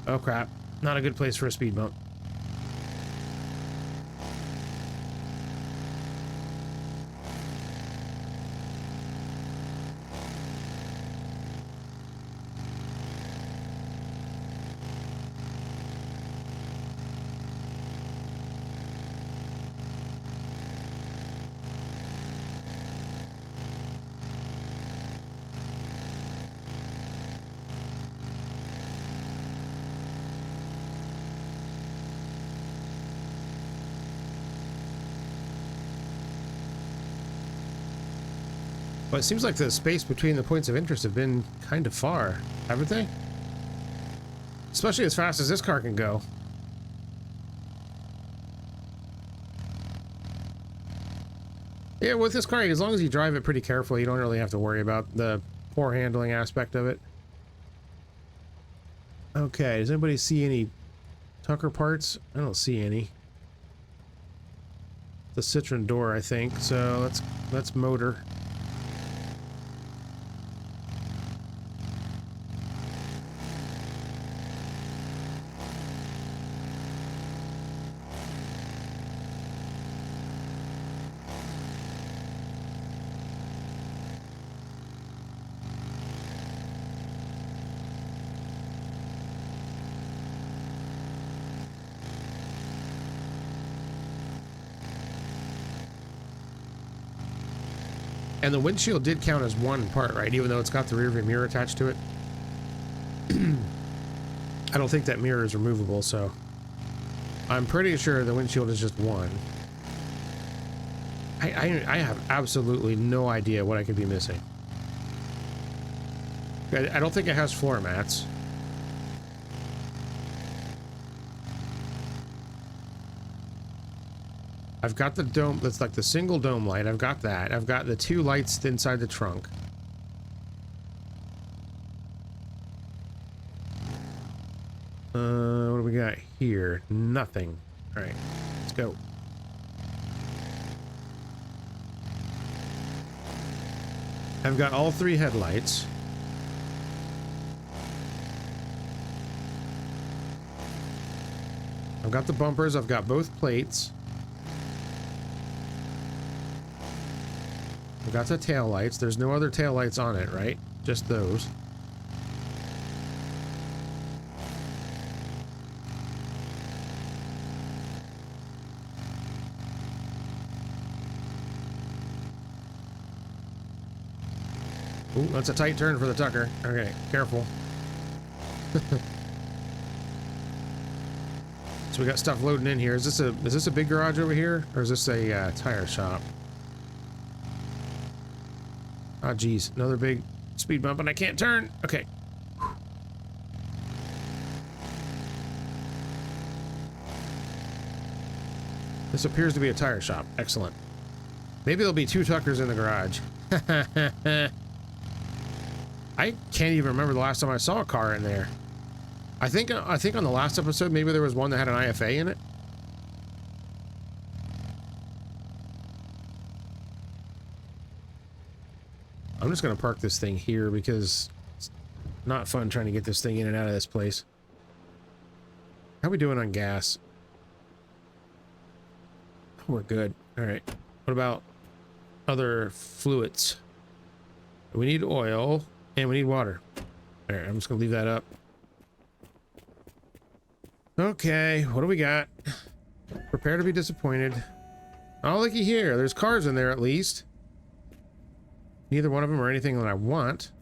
Oh crap, not a good place for a speed bump. Well, it seems like the space between the points of interest have been kind of far, haven't they? Especially as fast as this car can go. Yeah, with this car, as long as you drive it pretty carefully, you don't really have to worry about the poor handling aspect of it. Okay, does anybody see any Tucker parts? I don't see any. The Citroen door, I think. So let's motor. And the windshield did count as one part, right? Even though it's got the rear view mirror attached to it. I don't think that mirror is removable, so I'm pretty sure the windshield is just one. I have absolutely no idea what I could be missing. I don't think it has floor mats. I've got the dome, that's like the single dome light. I've got that. I've got the two lights inside the trunk. What do we got here? Nothing. All right, let's go. I've got all three headlights. I've got the bumpers, I've got both plates. I've got the tail lights. There's no other tail lights on it, right? Just those. Ooh, that's a tight turn for the Tucker. Okay, careful. So we got stuff loading in here. Is this a big garage over here, or is this a tire shop? Ah, geez, another big speed bump, and I can't turn. Okay. This appears to be a tire shop. Excellent. Maybe there'll be 2 Tuckers in the garage. I can't even remember the last time I saw a car in there. I think on the last episode, maybe there was one that had an IFA in it. I'm just gonna park this thing here because it's not fun trying to get this thing in and out of this place. How we doing on gas? Oh, we're good. All right. What about other fluids? We need oil and we need water. All right, I'm just gonna leave that up. Okay, what do we got? Prepare to be disappointed. Oh, looky here. There's cars in there at least. Neither one of them are anything that I want.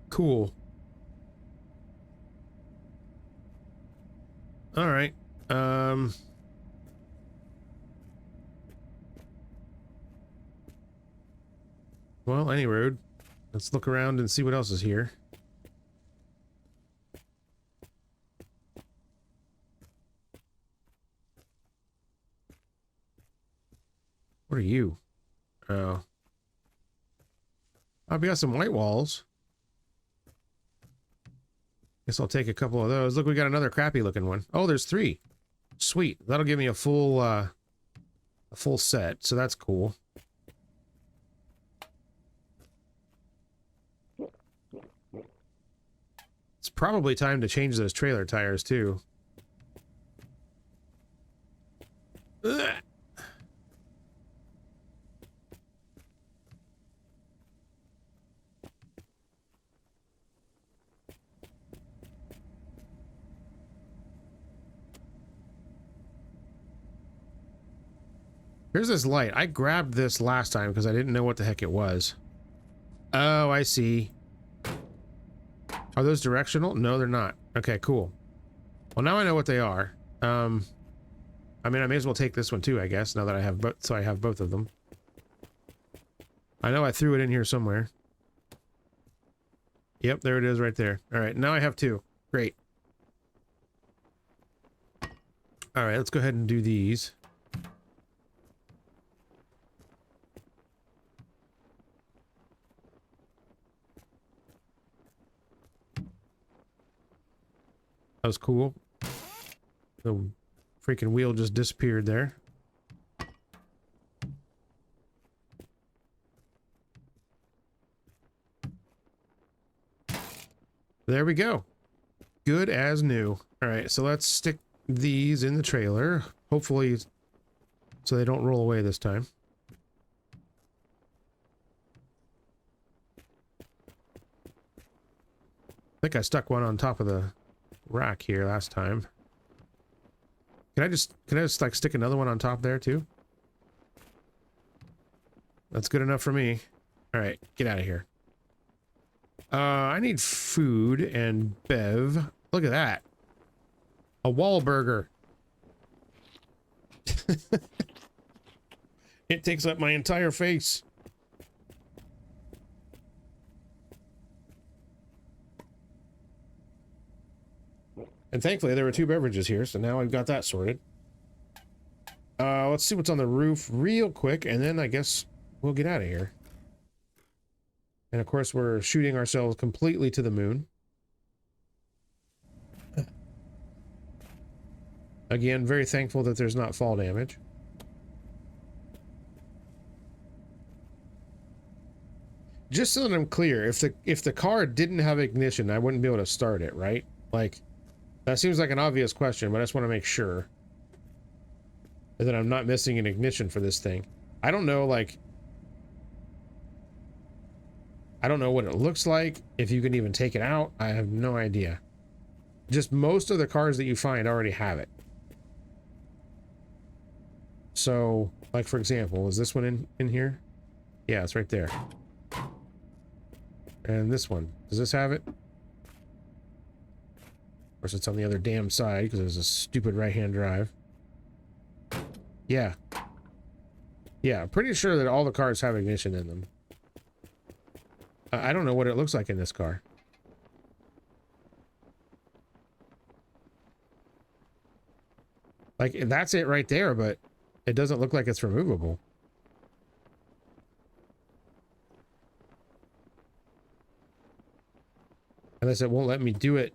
Cool. All right. Well, any road. Let's look around and see what else is here. What are you? Oh. Oh, we got some white walls. Guess I'll take a couple of those. Look, we got another crappy looking one. Oh, there's 3. Sweet. That'll give me a full set, so that's cool. It's probably time to change those trailer tires too. Ugh. Here's this light. I grabbed this last time because I didn't know what the heck it was. Oh, I see. Are those directional? No, they're not. Okay, cool. Well, now I know what they are. I mean, I may as well take this one too, I guess, now that I have both, so I have both of them. I know I threw it in here somewhere. Yep, there it is right there. All right, now I have 2. Great. All right, let's go ahead and do these. That was cool. The freaking wheel just disappeared there. There we go. Good as new. All right, so let's stick these in the trailer. Hopefully, so they don't roll away this time. I think I stuck one on top of the rack here last time. Can I just like stick another one on top there too? That's good enough for me. All right, get out of here. I need food and bev. Look at that. A Wahlburger. It takes up my entire face. And thankfully there were 2 beverages here, so now I've got that sorted. Let's see what's on the roof real quick, and then I guess we'll get out of here. And of course we're shooting ourselves completely to the moon. Again, very thankful that there's not fall damage. just so that I'm clear, if the car didn't have ignition, I wouldn't be able to start it, right? Like, that seems like an obvious question, but I just want to make sure that I'm not missing an ignition for this thing. I don't know, like, I don't know what it looks like, if you can even take it out. I have no idea. Just most of the cars that you find already have it. So, like, for example, is this one in here? Yeah, it's right there. And this one, does this have it? Of course, it's on the other damn side because there's a stupid right-hand drive. Yeah. Yeah, I'm pretty sure that all the cars have ignition in them. I don't know what it looks like in this car. Like, that's it right there, but it doesn't look like it's removable. Unless it won't let me do it.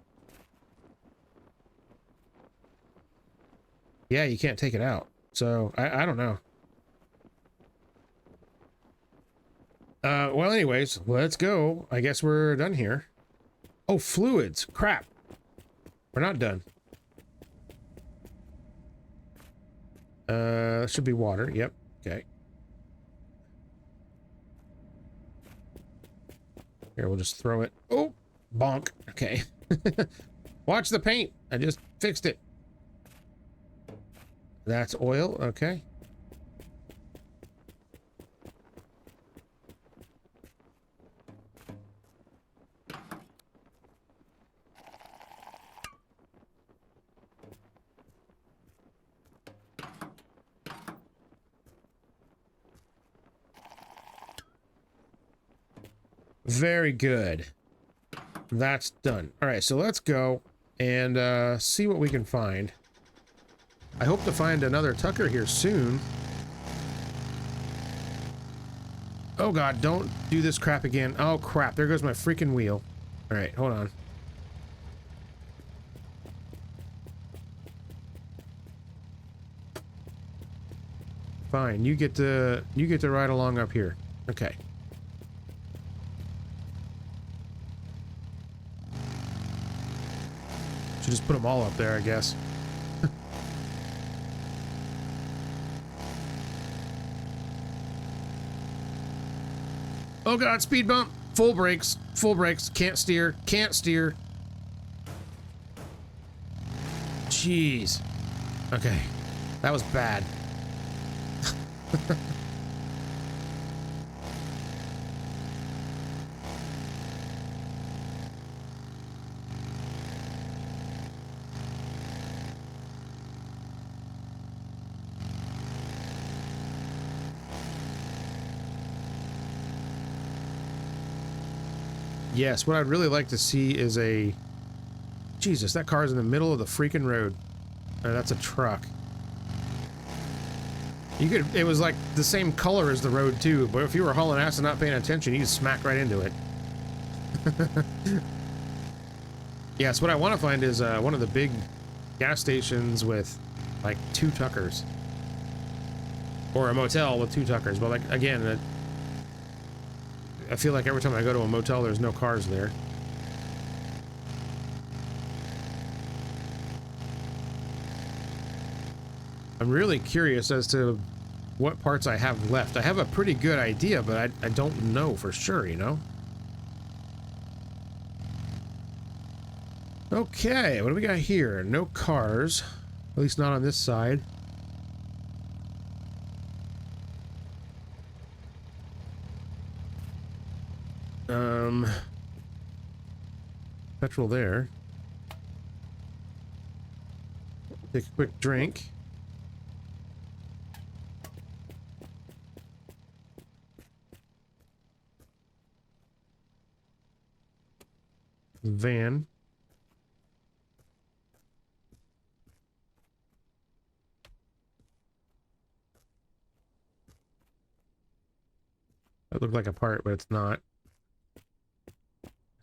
Yeah, you can't take it out. So, I don't know. Well, anyways, let's go. I guess we're done here. Oh, fluids. Crap. We're not done. Should be water. Yep. Okay. Here, we'll just throw it. Oh, bonk. Okay. Watch the paint. I just fixed it. That's oil. Okay. Very good. That's done. All right, so let's go and see what we can find. I hope to find another Tucker here soon. Oh god, don't do this crap again. Oh crap, there goes my freaking wheel. All right, hold on. Fine, you get to ride along up here. Okay. Should just put them all up there, I guess. Oh god, speed bump. Full brakes. Full brakes. Can't steer. Can't steer. Jeez. Okay. That was bad. Yes, what I'd really like to see is a... Jesus, that car is in the middle of the freaking road. That's a truck. You could... It was like the same color as the road too, but if you were hauling ass and not paying attention, you'd smack right into it. Yes, what I want to find is one of the big gas stations with like 2 Tuckers. Or a motel with 2 Tuckers, but like, again... I feel like every time I go to a motel, there's no cars there. I'm really curious as to what parts I have left. I have a pretty good idea, but I don't know for sure, you know? Okay, what do we got here? No cars. At least not on this side. Petrol there. Take a quick drink. Van. That looked like a part, but it's not.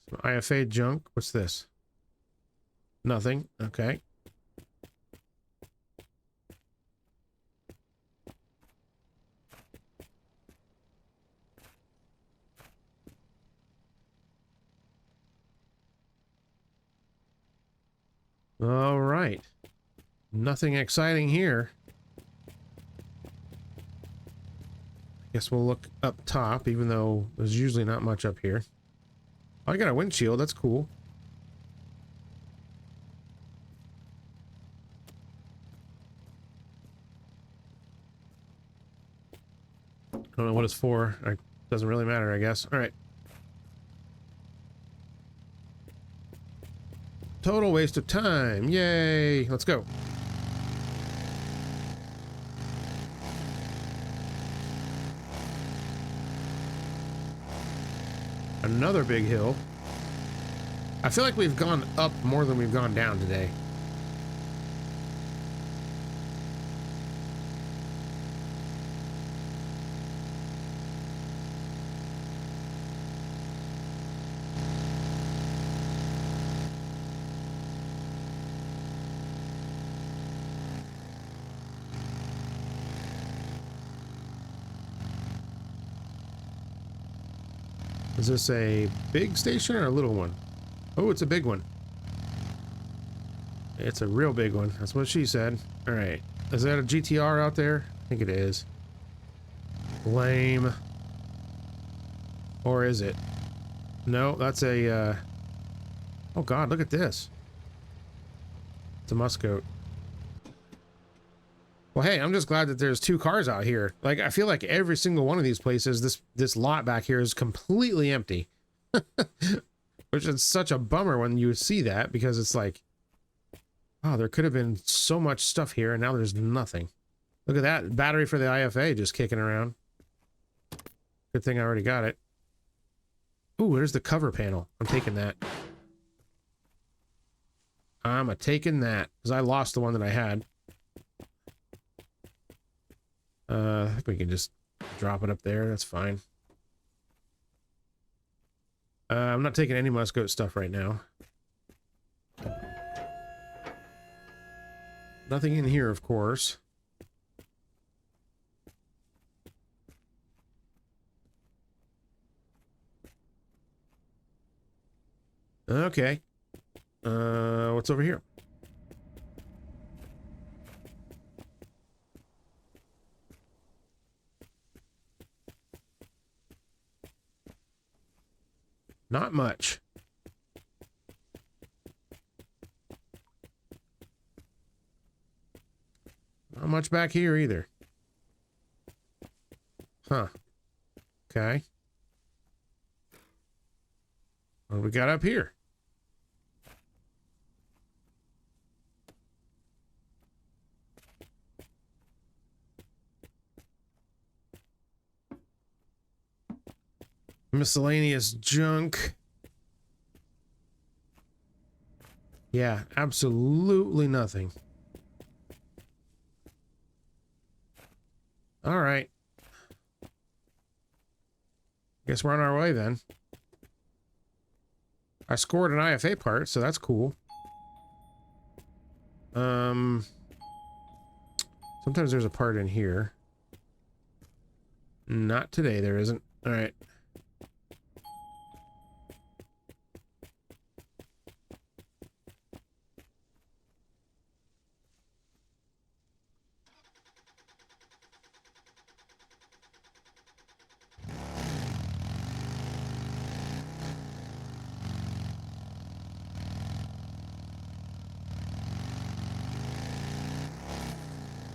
Some IFA junk. What's this? Nothing. Okay. All right. Nothing exciting here. Guess we'll look up top, even though there's usually not much up here. Oh, I got a windshield. That's cool. I don't know what it's for. It doesn't really matter, I guess. All right. Total waste of time. Yay. Let's go. Another big hill. I feel like we've gone up more than we've gone down today. Is this a big station or a little one? Oh, it's a big one. It's a real big one. That's what she said. All right. Is that a GTR out there? I think it is. Lame. Or is it? No, that's a, oh God, look at this. It's a Muscoat. Well, hey, I'm just glad that there's two cars out here. Like, I feel like every single one of these places, this lot back here is completely empty. Which is such a bummer when you see that, because it's like, oh, there could have been so much stuff here, and now there's nothing. Look at that. Battery for the IFA just kicking around. Good thing I already got it. Ooh, there's the cover panel. I'm taking that. I'm a-taking that, because I lost the one that I had. I think we can just drop it up there. That's fine. I'm not taking any Muscoat stuff right now. Nothing in here, of course. Okay. What's over here? Not much. Not much back here either. Huh. Okay. What do we got up here? Miscellaneous junk. Yeah, absolutely nothing. All right. Guess we're on our way then. I scored an IFA part, so that's cool. Sometimes there's a part in here. Not today, there isn't. All right.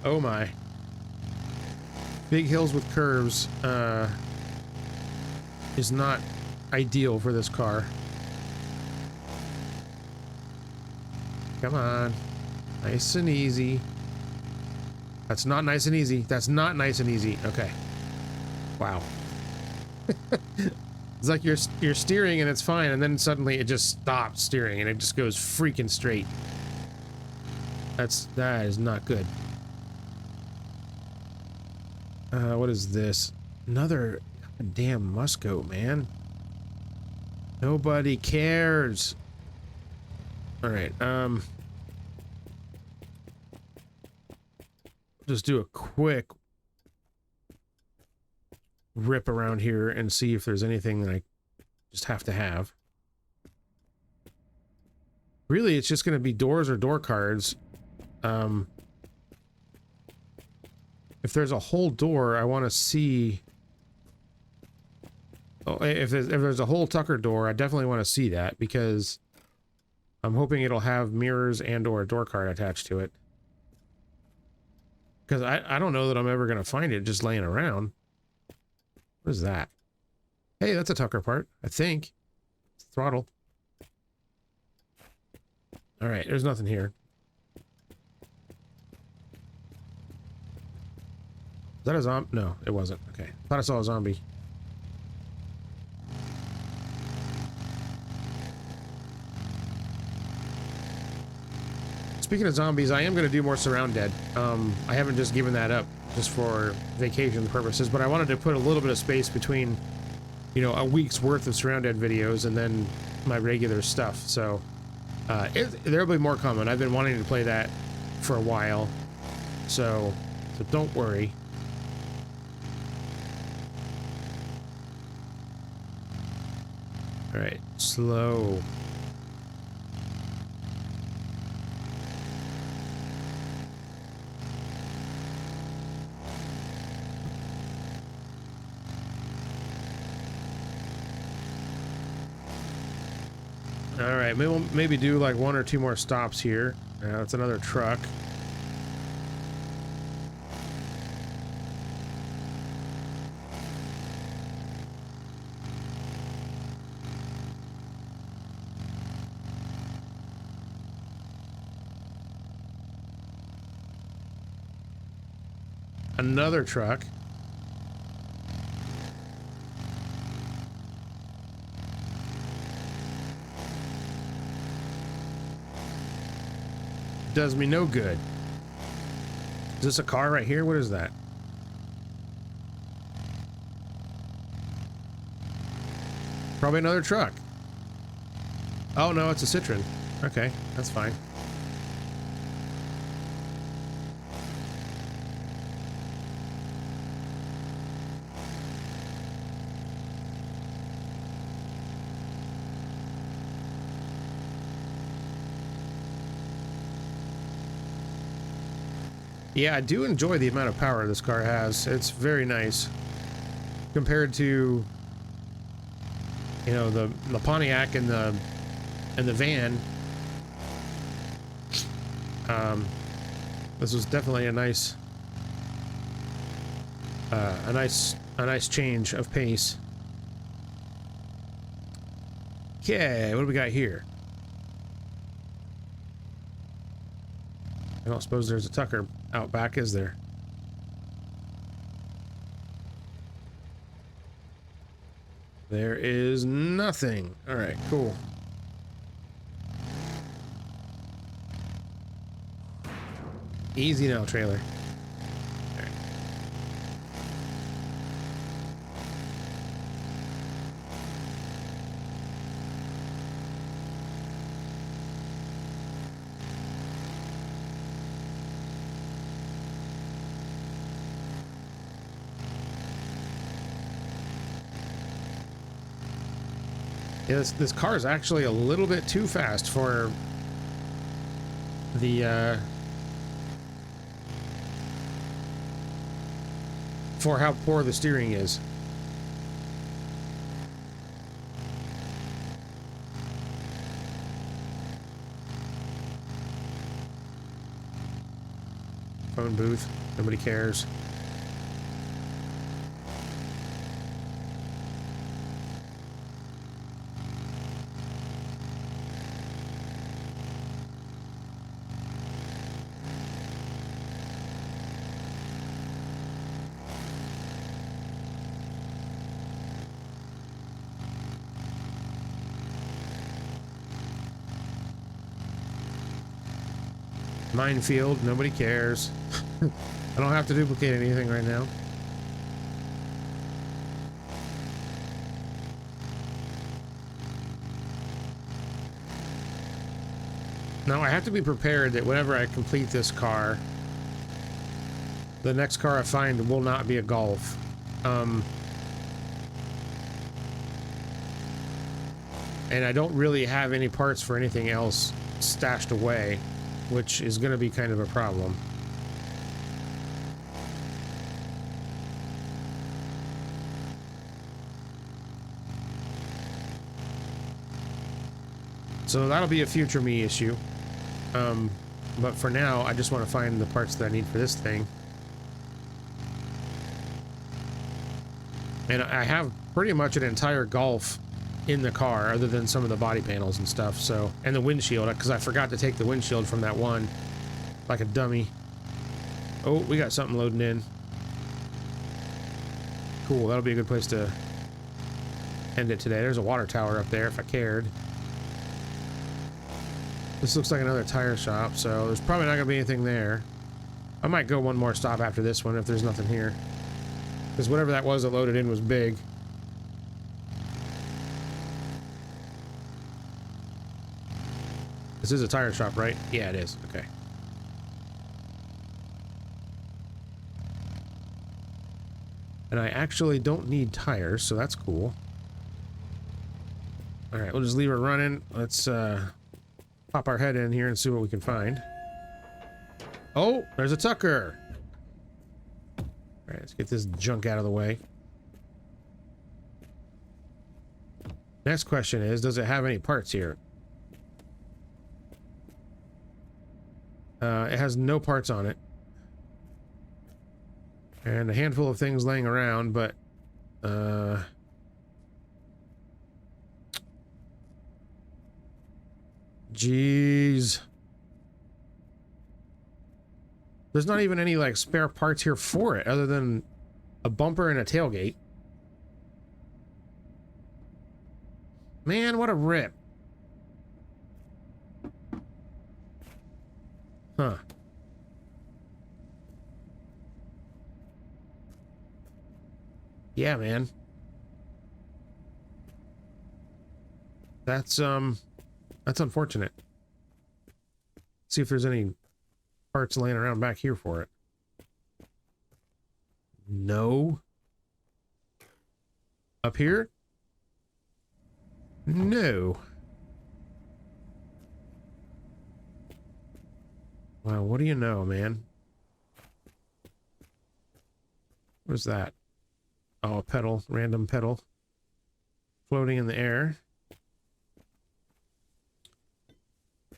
Oh my. Big hills with curves is not ideal for this car. Come on. Nice and easy. That's not nice and easy. That's not nice and easy. Okay. Wow. It's like you're steering and it's fine, and then suddenly it just stops steering and it just goes freaking straight. That is not good. What is this? Another damn Muscoat, man. Nobody cares. All right. Just do a quick rip around here and see if there's anything that I just have to have. Really, it's just going to be doors or door cards. If there's a whole door, I want to see... Oh, if there's a whole Tucker door, I definitely want to see that, because I'm hoping it'll have mirrors and or a door card attached to it. Because I don't know that I'm ever going to find it just laying around. What is that? Hey, that's a Tucker part, I think. It's throttle. Alright, there's nothing here. Is that a zombie? No, it wasn't. Okay. Thought I saw a zombie. Speaking of zombies, I am going to do more Surround Dead. I haven't just given that up just for vacation purposes, but I wanted to put a little bit of space between, you know, a week's worth of Surround Dead videos and then my regular stuff. So there'll be more coming. I've been wanting to play that for a while, so don't worry. All right, slow. All right, maybe do like 1 or 2 more stops here. It's another truck. Another truck. Does me no good. Is this a car right here? What is that? Probably another truck. Oh no, it's a Citroen. Okay, that's fine. Yeah, I do enjoy the amount of power this car has. It's very nice compared to, you know, the Pontiac and the van. This was definitely a nice change of pace. Okay, what do we got here? I don't suppose there's a Tucker out back, is there? There is nothing. All right, cool. Easy now, trailer. All right. Yeah, this car is actually a little bit too fast for the for how poor the steering is. Phone booth, nobody cares. Minefield, nobody cares. I don't have to duplicate anything right now. Now I have to be prepared that whenever I complete this car, the next car I find will not be a Golf. And I don't really have any parts for anything else stashed away, which is going to be kind of a problem. So that'll be a future me issue. But for now, I just want to find the parts that I need for this thing. And I have pretty much an entire Golf in the car, other than some of the body panels and stuff, so... And the windshield, because I forgot to take the windshield from that one. Like a dummy. Oh, we got something loading in. Cool, that'll be a good place to end it today. There's a water tower up there, if I cared. This looks like another tire shop, so there's probably not going to be anything there. I might go one more stop after this one if there's nothing here. Because whatever that was that loaded in was big. This is a tire shop, right? Yeah, it is. Okay. And I actually don't need tires, so that's cool. Alright, we'll just leave it running. Let's, pop our head in here and see what we can find. Oh, there's a Tucker. All right, let's get this junk out of the way. Next question is, does it have any parts here? It has no parts on it. And a handful of things laying around, but jeez. There's not even any, like, spare parts here for it, other than a bumper and a tailgate. Man, what a rip. Huh. Yeah, man. That's unfortunate. See if there's any parts laying around back here for it. No. Up here? No. Wow, what do you know, man? What's that? Oh, a pedal, random pedal. Floating in the air.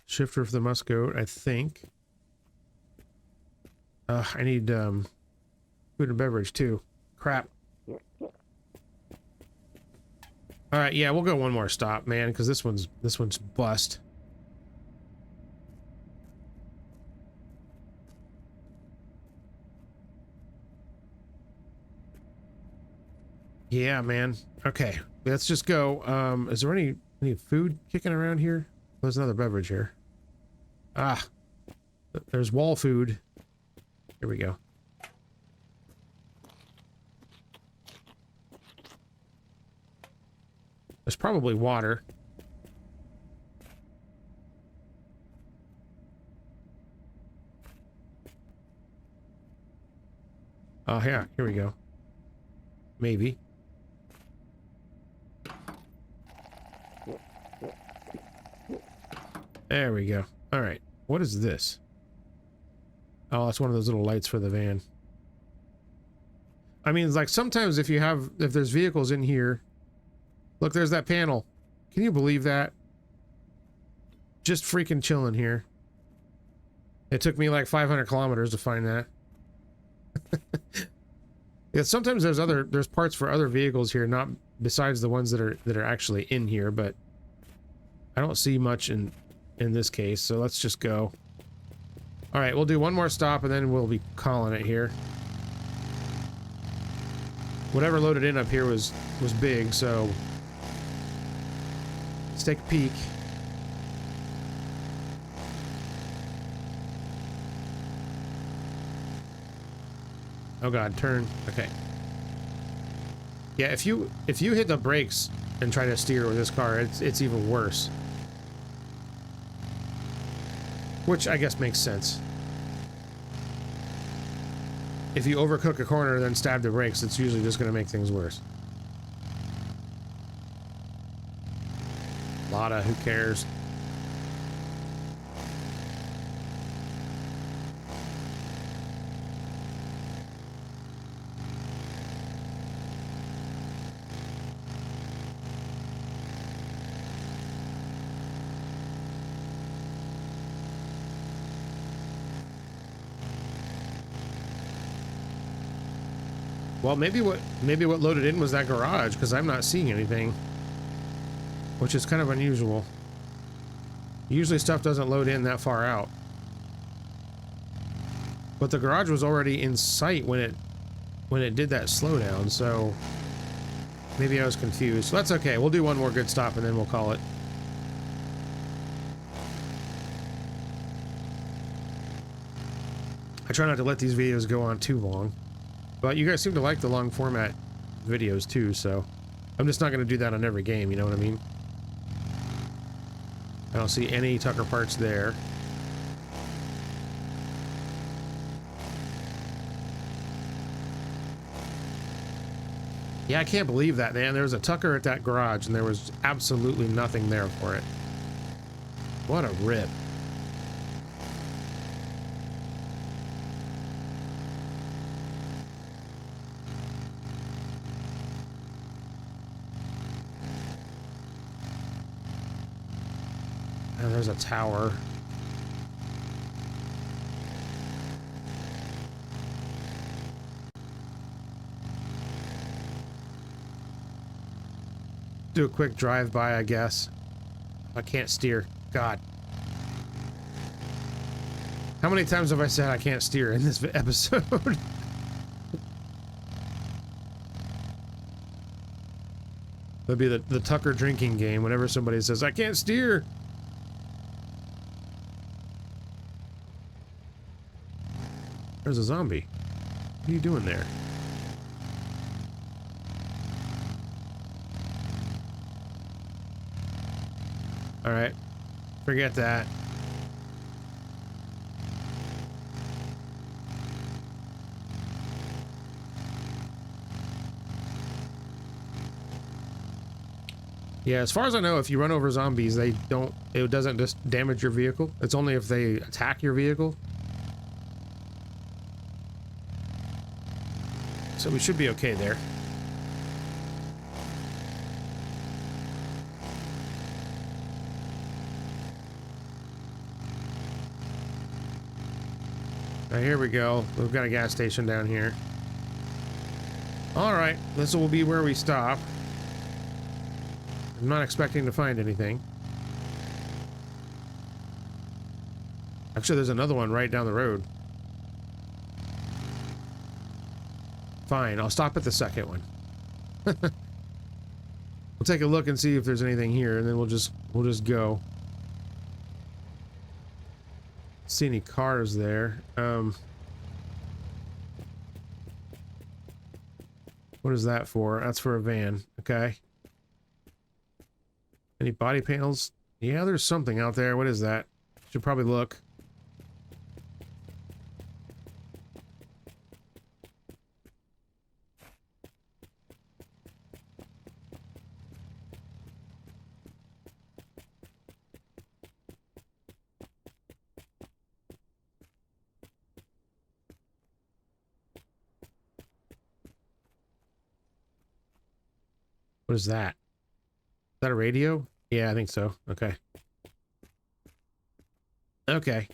Shifter for the Muscoat, I think. I need food and beverage too. Crap. Alright, yeah, we'll go one more stop, man, because this one's bust. Yeah, man. Okay, let's just go. Is there any food kicking around here? There's another beverage here. Ah, there's wall food. Here we go. There's probably water. Oh, yeah, here we go. Maybe. There we go. All right. What is this? Oh, that's one of those little lights for the van. I mean, it's like sometimes if there's vehicles in here, look, there's that panel. Can you believe that? Just freaking chilling here. It took me like 500 kilometers to find that. Yeah, sometimes there's parts for other vehicles here, not besides the ones that are actually in here, but I don't see much in this case, so let's just go. All right, we'll do one more stop and then we'll be calling it here. Whatever loaded in up here was big, so let's take a peek. Oh god, turn. Okay. Yeah, if you hit the brakes and try to steer with this car, it's even worse. Which I guess makes sense. If you overcook a corner and then stab the brakes, it's usually just going to make things worse. Lotta, who cares? Well, maybe what loaded in was that garage, because I'm not seeing anything, which is kind of unusual. Usually stuff doesn't load in that far out. But the garage was already in sight when it did that slowdown, so maybe I was confused. So that's okay. We'll do one more good stop and then we'll call it. I try not to let these videos go on too long, but you guys seem to like the long format videos too, so I'm just not going to do that on every game, you know what I mean? I don't see any Tucker parts there. Yeah, I can't believe that, man. There was a Tucker at that garage and there was absolutely nothing there for it. What a rip. And there's a tower. Do a quick drive-by, I guess. I can't steer. God. How many times have I said I can't steer in this episode? That'd be the Tucker drinking game whenever somebody says, I can't steer. There's a zombie. What are you doing there? Alright. Forget that. Yeah, as far as I know, if you run over zombies, it doesn't just damage your vehicle. It's only if they attack your vehicle. So we should be okay there. Right, here we go. We've got a gas station down here. Alright, this will be where we stop. I'm not expecting to find anything. Actually, there's another one right down the road. Fine, I'll stop at the second one. We'll take a look and see if there's anything here, and then we'll just go. See any cars there? What is that for? That's for a van. Okay. Any body panels? Yeah, there's something out there. What is that? Should probably look. What is that? Is that a radio? Yeah, I think so. Okay. Okay.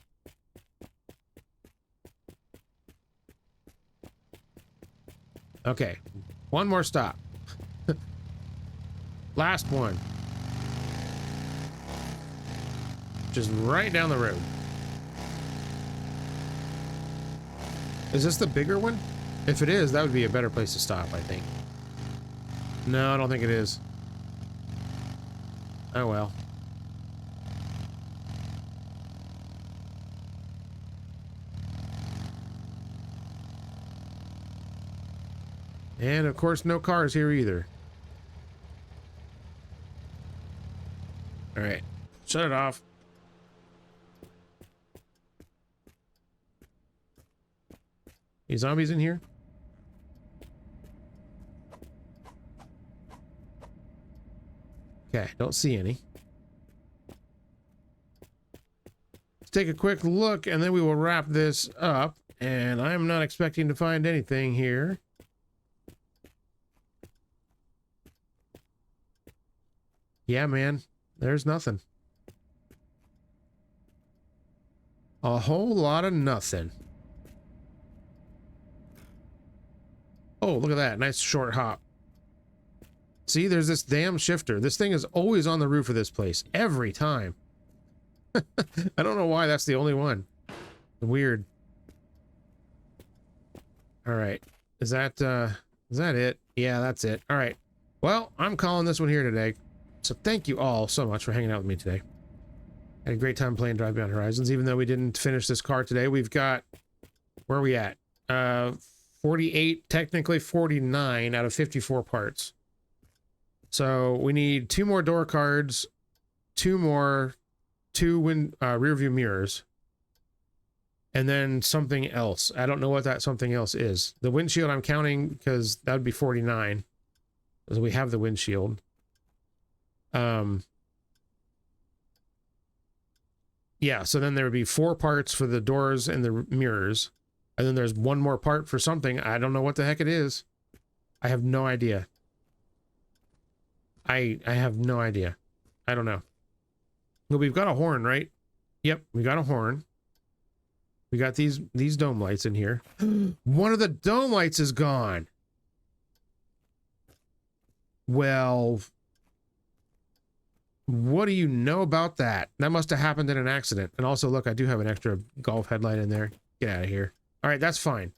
Okay. One more stop. Last one. Just right down the road. Is this the bigger one? If it is, that would be a better place to stop, I think. No, I don't think it is. Oh well. And of course, no cars here either. Alright. Shut it off. Any zombies in here? Okay, don't see any. Let's take a quick look and then we will wrap this up. And I'm not expecting to find anything here. Yeah, man, there's nothing. A whole lot of nothing. Oh, look at that. Nice short hop. See, there's this damn shifter. This thing is always on the roof of this place. Every time. I don't know why that's the only one. Weird. All right. Is that it? Yeah, that's it. All right. Well, I'm calling this one here today. So thank you all so much for hanging out with me today. Had a great time playing Drive Beyond Horizons, even though we didn't finish this car today. We've got, where are we at? 48, technically 49 out of 54 parts. So we need 2 more door cards, 2 rear view mirrors, and then something else. I don't know what that something else is. The windshield I'm counting because that would be 49. So we have the windshield. Yeah, so then there would be 4 parts for the doors and the mirrors. And then there's 1 more part for something. I don't know what the heck it is. I have no idea. I have no idea. I don't know. Well, we've got a horn, right? Yep, we got a horn. We got these dome lights in here. One of the dome lights is gone. Well, what do you know about that? That must have happened in an accident. And also, look, I do have an extra golf headlight in there. Get out of here. All right, that's fine.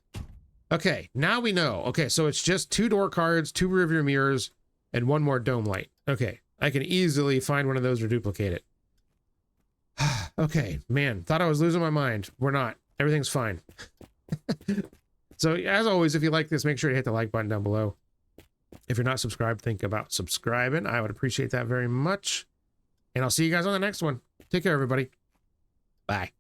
Okay, now we know. Okay, so it's just 2 door cards, 2 rear view mirrors, and 1 more dome light. Okay, I can easily find one of those or duplicate it. Okay, man, thought I was losing my mind. We're not. Everything's fine. So, as always, if you like this, make sure to hit the like button down below. If you're not subscribed, think about subscribing. I would appreciate that very much. And I'll see you guys on the next one. Take care, everybody. Bye.